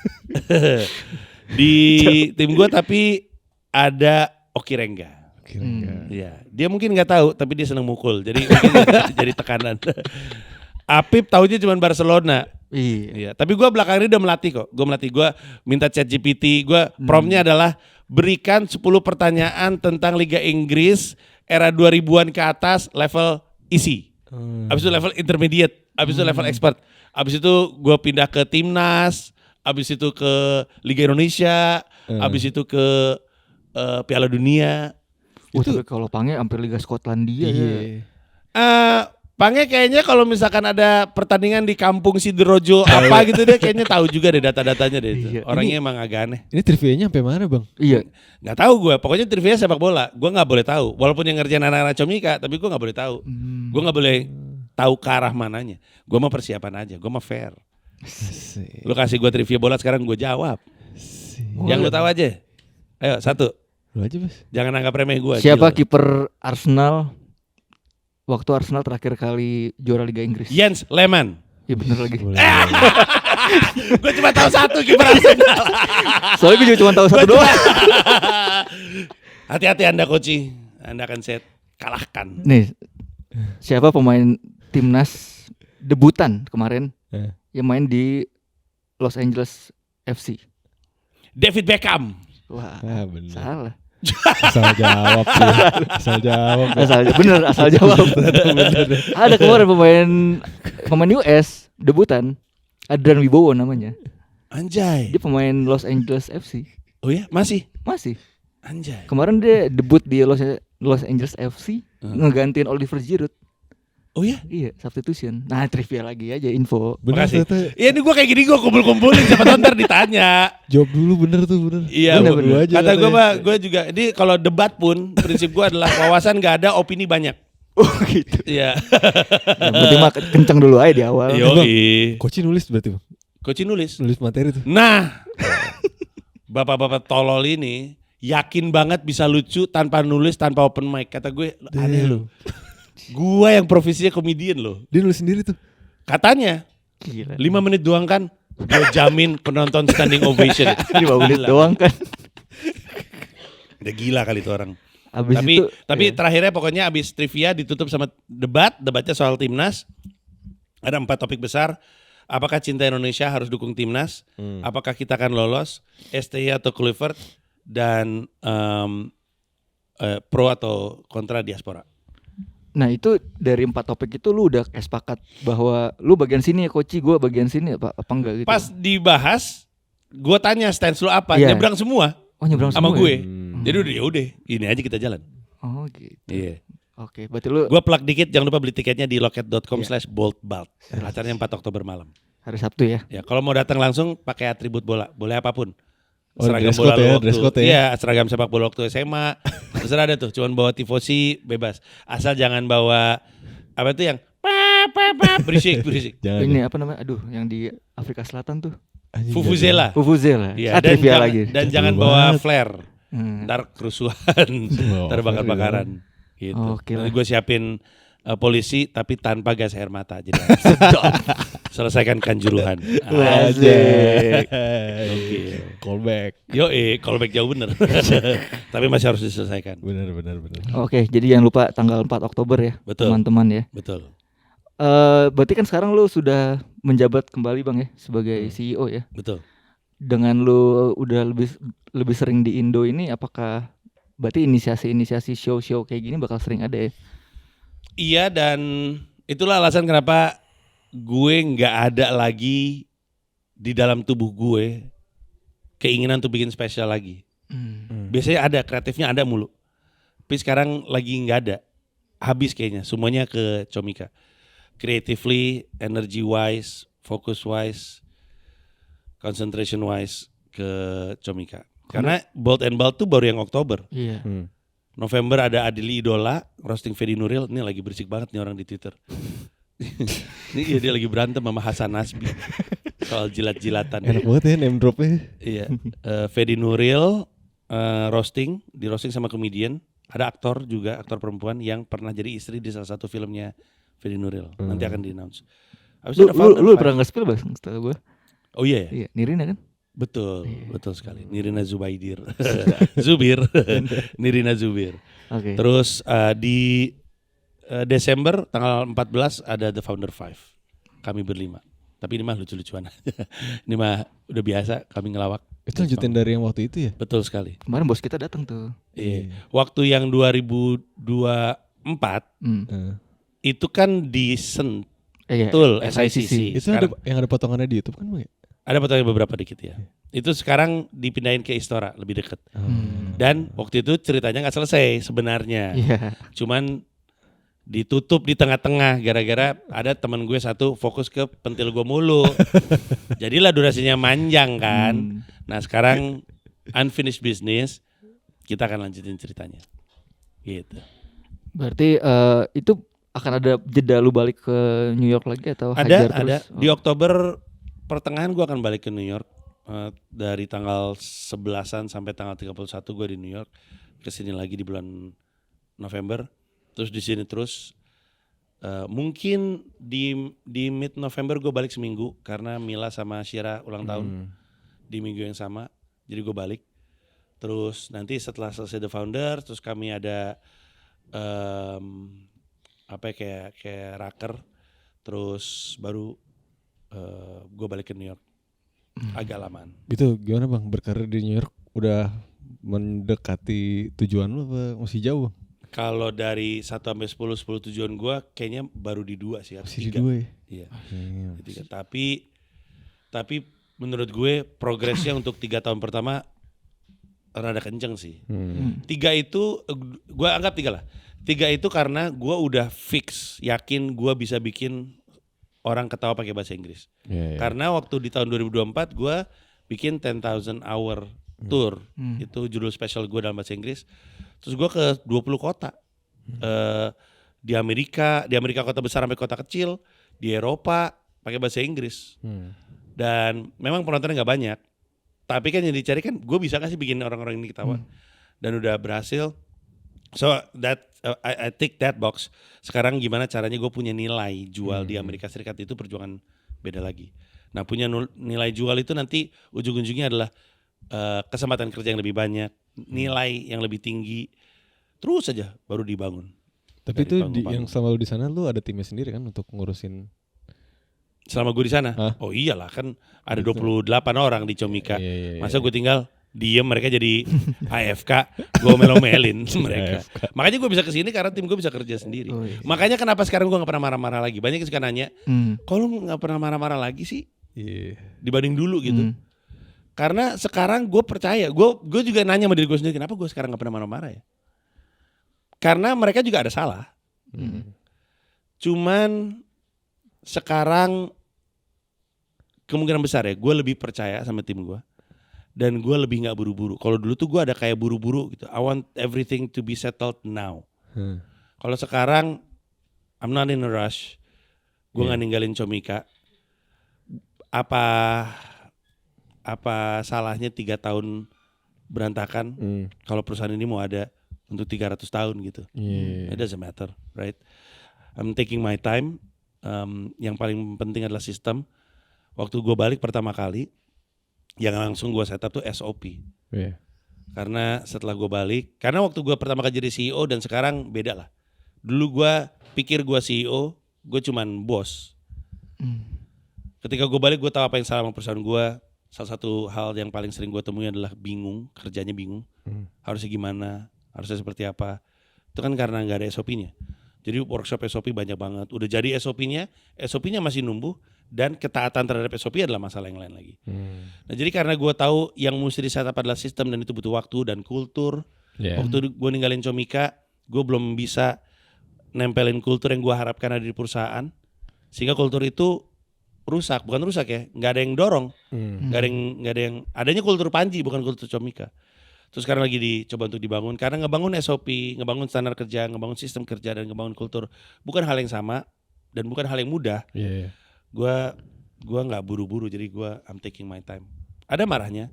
Di tim gue tapi ada Oki Rengga. Iya. Dia mungkin nggak tahu, tapi dia seneng mukul. Jadi mungkin jadi tekanan. Apip taunya cuma Barcelona. Iya. Iya. Tapi gue belakangan ini udah melatih kok. Gue melatih, gue minta ChatGPT. Gue promptnya adalah berikan 10 pertanyaan tentang Liga Inggris era 2000-an ke atas level easy. Abis itu level intermediate, abis itu level expert. Abis itu gue pindah ke Timnas, abis itu ke Liga Indonesia, abis itu ke Piala Dunia. Tapi kalau Pange hampir Liga Skotlandia ya. Pange kayaknya kalau misalkan ada pertandingan di kampung Sidoarjo apa gitu dia kayaknya tahu juga deh data-datanya deh itu. Iya. Orangnya emang agak aneh. Ini trivianya sampai mana bang? Iya. Nggak tahu gue, pokoknya trivia sepak bola. Gue nggak boleh tahu. Walaupun yang ngerjain anak-anak Comika, tapi gue nggak boleh tahu. Gue nggak boleh tahu ke arah mananya. Gue mah persiapan aja. Gue mah fair. Lu kasih gue trivia bola sekarang gue jawab. Yang lu tahu aja. Ayo 1. Lu aja mas. Jangan anggap remeh gue. Siapa kiper Arsenal waktu Arsenal terakhir kali juara Liga Inggris? Jens Lehmann. Iya bener lagi. Gue cuma tahu 1 kiper Arsenal. Soalnya gue juga cuma tahu 1 doang. Hati-hati Anda Koci. Anda akan saya kalahkan. Nih, siapa pemain timnas debutan kemarin yang main di Los Angeles FC? David Beckham. Wah, Bener. salah. Asal jawab sih. Asal jawab. Asal jawab. Ada kemarin pemain US debutan, Adrian Wibowo namanya. Anjay. Dia pemain Los Angeles FC. Oh ya, masih. Masih. Anjay. Kemarin dia debut di Los Angeles FC, ngegantiin Oliver Giroud. Oh ya? Iya, substitution. Nah, trivia lagi aja info. Bener Makasih. ternyata. Iya, ini gue kayak gini gue kumpul-kumpulin siapa tahu ntar ditanya. Jawab dulu bener tuh bener. Iya, Bener. Gua aja kata gue katanya. mah, gue juga. Ini kalau debat pun prinsip gue adalah wawasan gak ada, opini banyak. Oh gitu. Iya. Ya, berarti mah kencang dulu aja di awal. Yoi. Koci nulis berarti Bang. Coach nulis. Nulis materi tuh. Nah, bapak-bapak tolol ini yakin banget bisa lucu tanpa nulis, tanpa open mic. Kata gue, aneh lu. Gua yang profesinya komedian loh. Dia nulis sendiri tuh. Katanya Gila. 5 menit doang kan, gue jamin penonton standing ovation. 5 menit doang kan. Udah gila kali itu orang. Abis Tapi itu, terakhirnya pokoknya abis trivia ditutup sama debatnya soal timnas. Ada 4 topik besar. Apakah cinta Indonesia harus dukung timnas? Apakah kita akan lolos? STI atau Kluivert? Dan pro atau kontra diaspora. Nah itu dari 4 topik itu lu udah sepakat bahwa lu bagian sini ya Koci, gue bagian sini apa enggak gitu? Pas dibahas, gue tanya stance lu apa? Iya. Nyebrang semua Oh nyebrang sama semua gue. ya? Jadi udah, ini aja kita jalan. Oh gitu. Iya. Oke, berarti lu Gue plug dikit, jangan lupa beli tiketnya di loket.com/boltbalt. Acaranya 4 Oktober malam. hari Sabtu ya? Ya, kalau mau datang langsung pakai atribut bola, boleh apapun. Oh, dress code ya, dress code ya. Iya, seragam sepak bola waktu SMA. Terserah ada tuh, cuman bawa tifosi bebas. Asal jangan bawa apa tuh yang berisik. Jangan. Ini apa namanya? Aduh, yang di Afrika Selatan tuh. Anjing, Vuvuzela. Vuvuzela. Iya, Trivia lagi. dan Jadul jangan bawa banget. flare. Hmm. Ntar kerusuhan, Bawa ntar flare bakar-bakaran. Gitu. Oke Nanti lah. gue siapin polisi tapi tanpa gas air mata. Jadi selesaikan kanjuruhan. Asik. Callback. Callback jauh bener. Tapi masih harus diselesaikan. Bener. Oke, jadi jangan lupa tanggal 4 Oktober ya, Betul. teman-teman ya. Betul. Berarti kan sekarang lu sudah menjabat kembali Bang ya sebagai CEO ya. Betul. Dengan lu udah lebih sering di Indo ini, apakah berarti inisiasi show kayak gini bakal sering ada ya? Iya, dan itulah alasan kenapa gue nggak ada lagi di dalam tubuh gue keinginan untuk bikin spesial lagi. Biasanya ada, kreatifnya ada mulu. Tapi sekarang lagi nggak ada. Habis kayaknya, semuanya ke Comika. Creatively, energy wise, focus wise, concentration wise ke Comika. Karena Bold and Bald tuh baru yang Oktober. Iya. November ada Adili Idola, roasting Fedi Nuril. Ini lagi berisik banget nih orang di Twitter. Ini dia lagi berantem sama Hasan Nasbi soal jilat-jilatan. Enak banget ya name dropnya. Iya, Fedi Nuril di roasting sama komedian. Ada aktor juga, aktor perempuan yang pernah jadi istri di salah satu filmnya Fedi Nuril. Nanti akan di-announce. Habis itu ada Founder Lu Five. pernah nge-spill Bang setelah gue? Oh iya ya? Iya, Nirina kan? Betul sekali. Nirina Zubaidir. Nirina Zubir. Oke. Terus di Desember tanggal 14 ada The Founder Five. Kami berlima. Tapi ini mah lucu-lucuan. Ini mah udah biasa kami ngelawak. Itu lanjutin dari yang waktu itu ya? Betul sekali. Kemarin bos kita datang tuh. Iya. Waktu yang 2024 itu kan di Sentul SICC. Itu ada yang ada potongannya di YouTube kan Bang ya? Ada fotonya beberapa dikit ya. Itu sekarang dipindahin ke Istora, lebih dekat. Dan waktu itu ceritanya nggak selesai sebenarnya. Iya. Cuman ditutup di tengah-tengah gara-gara ada teman gue satu fokus ke pentil gue mulu. Jadilah durasinya manjang kan. Nah sekarang unfinished business, kita akan lanjutin ceritanya. Gitu. Berarti itu akan ada jeda lu balik ke New York lagi atau hajar Ada. terus? Di Oktober pertengahan gue akan balik ke New York. Dari tanggal 11-an sampai tanggal 31 gue di New York. Kesini lagi di bulan November. Terus di sini terus. Mungkin di mid November gue balik seminggu karena Mila sama Syira ulang tahun di minggu yang sama. Jadi gue balik. Terus nanti setelah selesai The Founder, terus kami ada kayak raker. Terus baru gue balik ke New York. Agak lamaan. Itu gimana Bang berkarir di New York? Udah mendekati tujuan lu apa masih jauh? Kalau dari 1 sampai 10 tujuan gue kayaknya baru di 2 sih, atau Masih di 3. 2 ya? Iya. Iya. Di 3. Tapi menurut gue progresnya untuk 3 tahun pertama rada kenceng sih. 3 itu gue anggap 3 lah. 3 itu karena gue udah fix yakin gue bisa bikin orang ketawa pakai bahasa Inggris. Iya, iya. Karena waktu di tahun 2024 gue bikin 10,000 hour tour. Itu judul spesial gue dalam bahasa Inggris. Terus gue ke 20 kota. Di Amerika kota besar sampai kota kecil, di Eropa pakai bahasa Inggris. Dan memang penontonnya nggak banyak. Tapi kan yang dicari kan gue bisa nggak sih bikin orang-orang ini ketawa. Dan udah berhasil. So that I tick that box. Sekarang gimana caranya gue punya nilai jual di Amerika Serikat, itu perjuangan beda lagi. Nah punya nilai jual itu nanti ujung-ujungnya adalah kesempatan kerja yang lebih banyak, nilai yang lebih tinggi, terus saja baru dibangun. Tapi itu yang selama lu di sana lu ada timnya sendiri kan untuk ngurusin. Selama gue di sana, Hah? oh iyalah kan ada 28 orang di Comika. Iya. Masa gue tinggal diem, mereka jadi AFK, gue melo-melin mereka. Makanya gue bisa kesini karena tim gue bisa kerja sendiri. Oh, iya. Makanya kenapa sekarang gue nggak pernah marah-marah lagi. Banyak yang suka nanya, kok lu nggak pernah marah-marah lagi sih Iya. dibanding dulu gitu. Karena sekarang gue percaya, gue juga nanya sama diri gue sendiri, kenapa gue sekarang nggak pernah marah-marah ya? Karena mereka juga ada salah. Cuman sekarang kemungkinan besar ya, gue lebih percaya sama tim gue. Dan gue lebih gak buru-buru. Kalau dulu tuh gue ada kayak buru-buru gitu. I want everything to be settled now. Kalau sekarang I'm not in a rush. Gue gak ninggalin Comika. Apa salahnya 3 tahun berantakan kalau perusahaan ini mau ada untuk 300 tahun gitu. It doesn't matter, right? I'm taking my time. Yang paling penting adalah sistem. Waktu gue balik pertama kali, yang langsung gue setup tuh SOP. Yeah. Karena setelah gue balik, karena waktu gue pertama kali jadi CEO dan sekarang beda lah. Dulu gue pikir gue CEO, gue cuman bos. Ketika gue balik, gue tahu apa yang salah sama perusahaan gue. Salah satu hal yang paling sering gue temui adalah bingung, kerjanya bingung. Harusnya gimana, harusnya seperti apa. Itu kan karena gak ada SOP-nya. Jadi workshop SOP banyak banget. Udah jadi SOP-nya masih numbuh. Dan ketaatan terhadap SOP adalah masalah yang lain lagi. Nah jadi karena gue tahu yang mesti di-setup adalah sistem dan itu butuh waktu dan kultur. Waktu gue ninggalin Comika, gue belum bisa nempelin kultur yang gue harapkan ada di perusahaan. Sehingga kultur itu rusak, bukan rusak ya, nggak ada yang dorong, nggak ada yang, adanya kultur Panji bukan kultur Comika. Terus sekarang lagi dicoba untuk dibangun, karena ngebangun SOP, ngebangun standar kerja, ngebangun sistem kerja dan ngebangun kultur bukan hal yang sama dan bukan hal yang mudah. Gua nggak buru-buru, jadi I'm taking my time. Ada marahnya,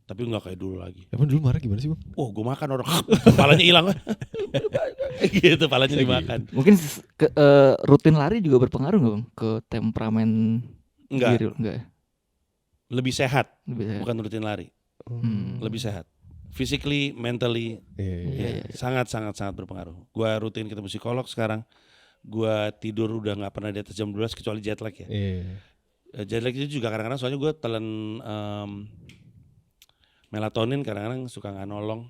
tapi nggak kayak dulu lagi. Emang dulu marah gimana sih bang? Oh, gue makan orang, kepalanya hilang, gitu, kepalanya dimakan. Mungkin rutin lari juga berpengaruh nggak bang ke temperamen Enggak, diri lo? Enggak ya? lebih sehat, Lebih sehat. bukan rutin lari, lebih sehat. Physically, mentally, sangat berpengaruh. Gua rutin ketemu psikolog sekarang. Gua tidur udah nggak pernah di atas jam 12 kecuali jet lag ya. Jet lag itu juga kadang-kadang soalnya gue telan melatonin, kadang-kadang suka nggak nolong.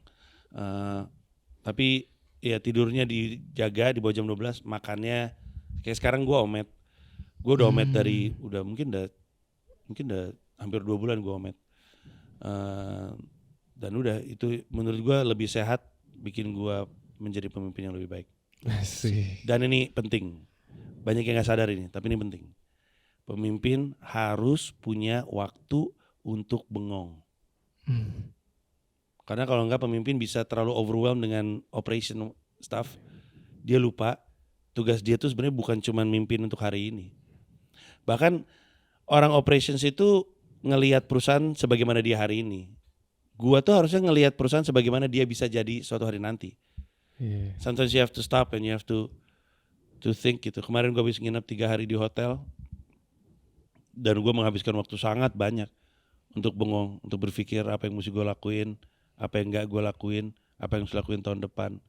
Tapi ya tidurnya dijaga di bawah jam 12, makannya kayak sekarang gue omet. Gue udah omet dari mungkin udah hampir 2 bulan gue omet. Dan udah itu menurut gue lebih sehat, bikin gue menjadi pemimpin yang lebih baik. Asik. Dan ini penting, banyak yang gak sadar ini, tapi ini penting. Pemimpin harus punya waktu untuk bengong. Karena kalau enggak, pemimpin bisa terlalu overwhelmed dengan operation stuff. Dia lupa tugas dia tuh sebenarnya bukan cuma mimpin untuk hari ini. Bahkan orang operations itu ngelihat perusahaan sebagaimana dia hari ini. Gua tuh harusnya ngelihat perusahaan sebagaimana dia bisa jadi suatu hari nanti. Sometimes you have to stop and you have to think gitu. Kemarin gue habis nginep 3 hari di hotel dan gue menghabiskan waktu sangat banyak untuk bengong, untuk berpikir apa yang mesti gue lakuin, apa yang enggak gue lakuin, apa yang harus lakuin tahun depan.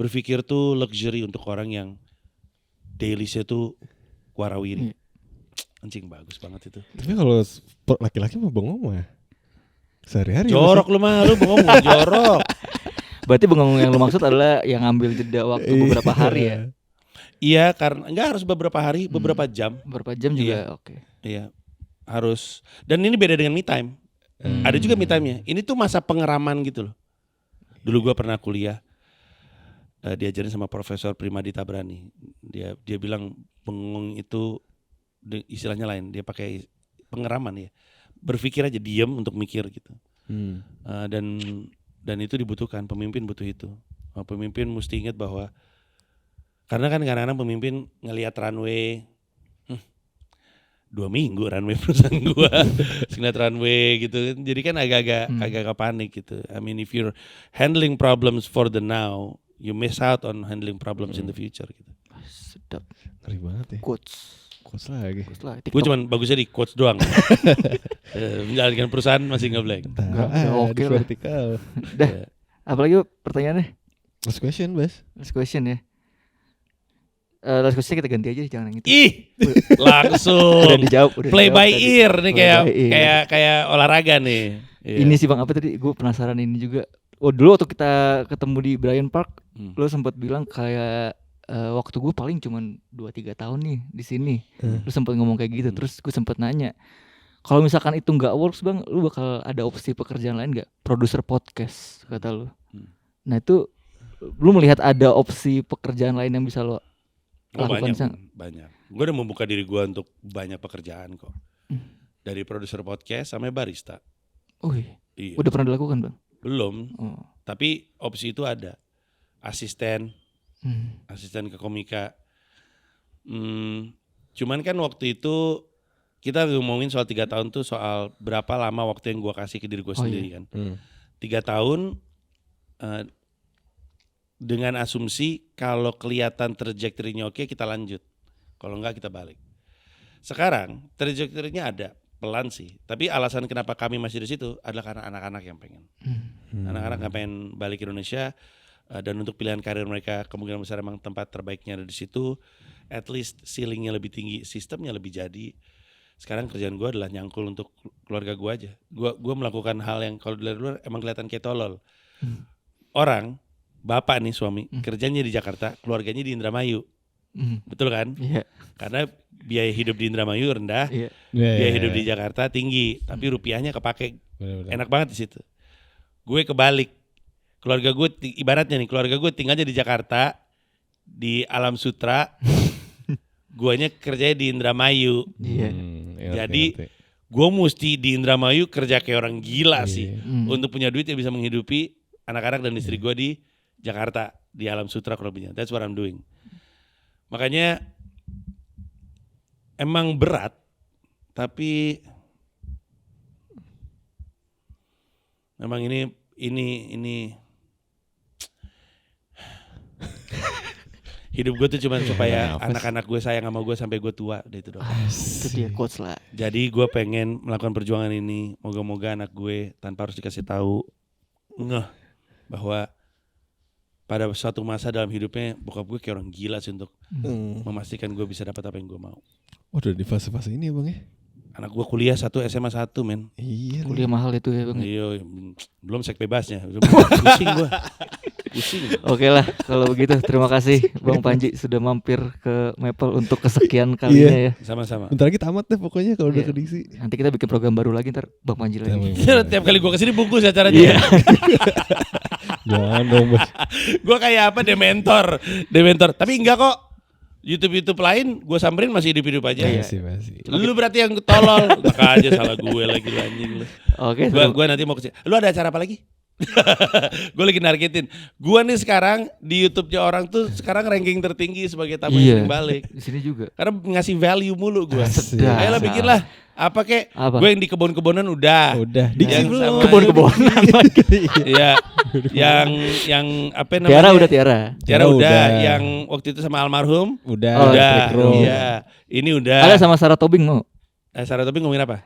Berpikir tuh luxury untuk orang yang daily-nya tuh warawiri. Anjing bagus banget itu. Tapi kalau laki-laki mah bengong mah Sehari-hari. Jorok lu mah, lu ngomong jorok. Berarti bengong yang lu maksud adalah yang ambil jeda waktu beberapa hari ya? Iya, karena enggak harus beberapa hari, beberapa jam. Beberapa jam juga, Iya. oke. Iya, harus. Dan ini beda dengan me time. Ada juga me time-nya. Ini tuh masa pengeraman gitu loh. Dulu gua pernah kuliah, diajarin sama Profesor Primadi Tabrani. Dia bilang bengong itu istilahnya lain. Dia pakai pengeraman ya. Berpikir aja, diam untuk mikir gitu. Dan itu dibutuhkan, pemimpin butuh itu. Pemimpin mesti ingat bahwa karena kan kadang-kadang pemimpin ngelihat runway 2 minggu runway perusahaan gua ngeliat runway gitu. Jadi kan agak-agak panik gitu. I mean if you're handling problems for the now, you miss out on handling problems in the future gitu. Sedap. Ngeri banget ya. Quotes lagi. Gue cuman bagusnya di quotes doang. Menjalankan perusahaan masih ngeblank. Oke lah. Vertikal. Dah. Apalagi pertanyaannya? Last question, Bas. Last question ya. Last question kita ganti aja, jangan yang itu. Ih, langsung. Udah dijawab. Play by ear nih Play by ear. kayak olahraga nih. Iya. Ini sih Bang, apa tadi? Gue penasaran ini juga. Oh dulu waktu kita ketemu di Bryant Park, lo sempat bilang kayak waktu gue paling cuman 2-3 tahun nih di sini. Lu sempat ngomong kayak gitu. Terus gue sempat nanya, kalau misalkan itu nggak works Bang, lu bakal ada opsi pekerjaan lain nggak? Produser podcast kata lu. Nah itu lu melihat ada opsi pekerjaan lain yang bisa lo lakukan? Banyak. Gue udah membuka diri gue untuk banyak pekerjaan kok. Dari produser podcast sampai barista. Oh iya. Iya. Udah pernah dilakukan Bang? Belum. Oh. Tapi opsi itu ada. Asisten ke komika. Cuman kan waktu itu kita ngomongin soal 3 tahun tuh soal berapa lama waktu yang gue kasih ke diri gue sendiri kan. 3 tahun dengan asumsi kalau kelihatan trajektorinya oke kita lanjut. Kalau enggak kita balik. Sekarang trajektorinya ada, pelan sih. Tapi alasan kenapa kami masih di situ adalah karena anak-anak yang pengen. Anak-anak yang pengen balik ke Indonesia. Dan untuk pilihan karir mereka kemungkinan besar emang tempat terbaiknya ada di situ. At least ceilingnya lebih tinggi, sistemnya lebih jadi. Sekarang kerjaan gue adalah nyangkul untuk keluarga gue aja. Gue melakukan hal yang kalau dari luar emang kelihatan kayak tolol. Orang, bapak nih suami, kerjanya di Jakarta, keluarganya di Indramayu. Betul kan? Iya. Karena biaya hidup di Indramayu rendah, Iya. biaya hidup di Jakarta tinggi, tapi rupiahnya kepake. Bener-bener. Enak banget di situ. Gue kebalik. Keluarga gue ibaratnya nih, keluarga gue tinggalnya di Jakarta, di Alam Sutra, guanya kerjanya di Indramayu. Iya. Jadi gue mesti di Indramayu kerja kayak orang gila sih untuk punya duit yang bisa menghidupi anak-anak dan istri gue di Jakarta, di Alam Sutra kurang lebihnya. That's what I'm doing. Makanya emang berat, tapi memang ini hidup gue tuh cuma supaya anak-anak gue sayang sama gue sampai gue tua, udah itu doang. Itu dia quotes lah. Jadi gue pengen melakukan perjuangan ini, moga-moga anak gue tanpa harus dikasih tahu bahwa pada suatu masa dalam hidupnya bokap gue kayak orang gila sih untuk memastikan gue bisa dapat apa yang gue mau. Udah di fase-fase ini ya Bang ya? Anak gue kuliah 1 SMA 1 men. Iya. Kuliah mahal itu ya Bang. Iya, belum seks bebasnya. Pusing gue. Pusing. Oke lah kalau begitu, terima kasih Bang Panji sudah mampir ke Maple untuk kesekian kalinya ya. Sama-sama. Bentar lagi tamat deh pokoknya kalau udah Iya. ke Diksi. Nanti kita bikin program baru lagi ntar Bang Panji lagi. Tiap kali gue kesini bungkus acaranya. Iya. Jangan dong Bas. Gue kayak apa dementor. Tapi enggak kok. YouTube lain gue samperin masih hidup aja. Masih. Lu berarti yang tolol. Maka aja salah gue lagi anjing lu. Oke. Gue nanti mau kesini. Lu ada acara apa lagi? Gue lagi nargetin. Gue nih sekarang di YouTube-nya orang tuh sekarang ranking tertinggi sebagai tamu yang sering balik. Di sini juga. Karena ngasih value mulu gue. Sedap. Ayolah bikin lah. Apa kek? Apa? Gue yang di kebun-kebunan udah. Diksi Yang belum. sama- Kebun-kebunan lagi. Iya. yang apa namanya? Tiara udah Tiara. Tiara Oh, udah. udah. Yang waktu itu sama almarhum. Udah. Oh, Udah. Electric Room. Iya. Ini udah. Ada sama Sarah Tobing mau. Sarah Tobing ngomongin apa?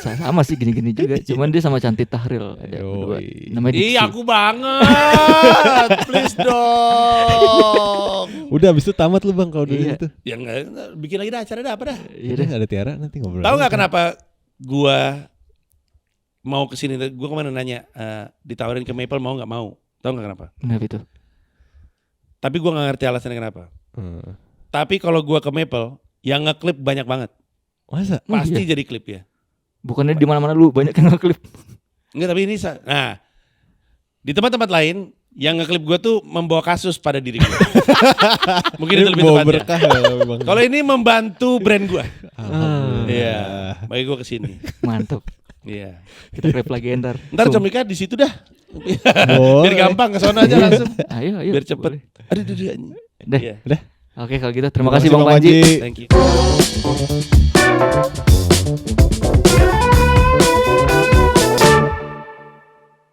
Sama sih gini-gini juga. Cuman dia sama Cantik Tahril ada berdua. Yoi. Namanya Diksi. Aku banget. Please dong. Udah abis itu tamat lu Bang kalau udah Iya. gitu. Yang bikin lagi dah acara dah apa dah. Iya Udah deh. ada Tiara nanti ngobrol. Tahu aja. nggak kenapa gua mau kesini. Gue kemana nanya, ditawarin ke Maple mau nggak mau? Tahu nggak kenapa? Kenapa itu? Tapi gue nggak ngerti alasannya kenapa. Tapi kalau gue ke Maple, yang ngeklip banyak banget. Masa? Pasti iya? jadi klip ya. Bukannya di mana-mana lu banyak yang ngeklip. Enggak, tapi ini nah, di tempat-tempat lain yang ngeklip gue tuh membawa kasus pada diri gue. Mungkin itu lebih bawa tepatnya. berkah ya, Bang. Kalau ini membantu brand gue. Alhamdulillah. Iya, bagi gue kesini. Mantap. Iya. Kita klip lagi ntar. Ntar Tuh. Comika di situ dah. Boleh. Biar gampang ke sana aja langsung. Ayo. Biar cepet. Boleh. Aduh. Deh. Iya. Udah. Oke kalau gitu terima kasih Bang Bang Panji. Thank you.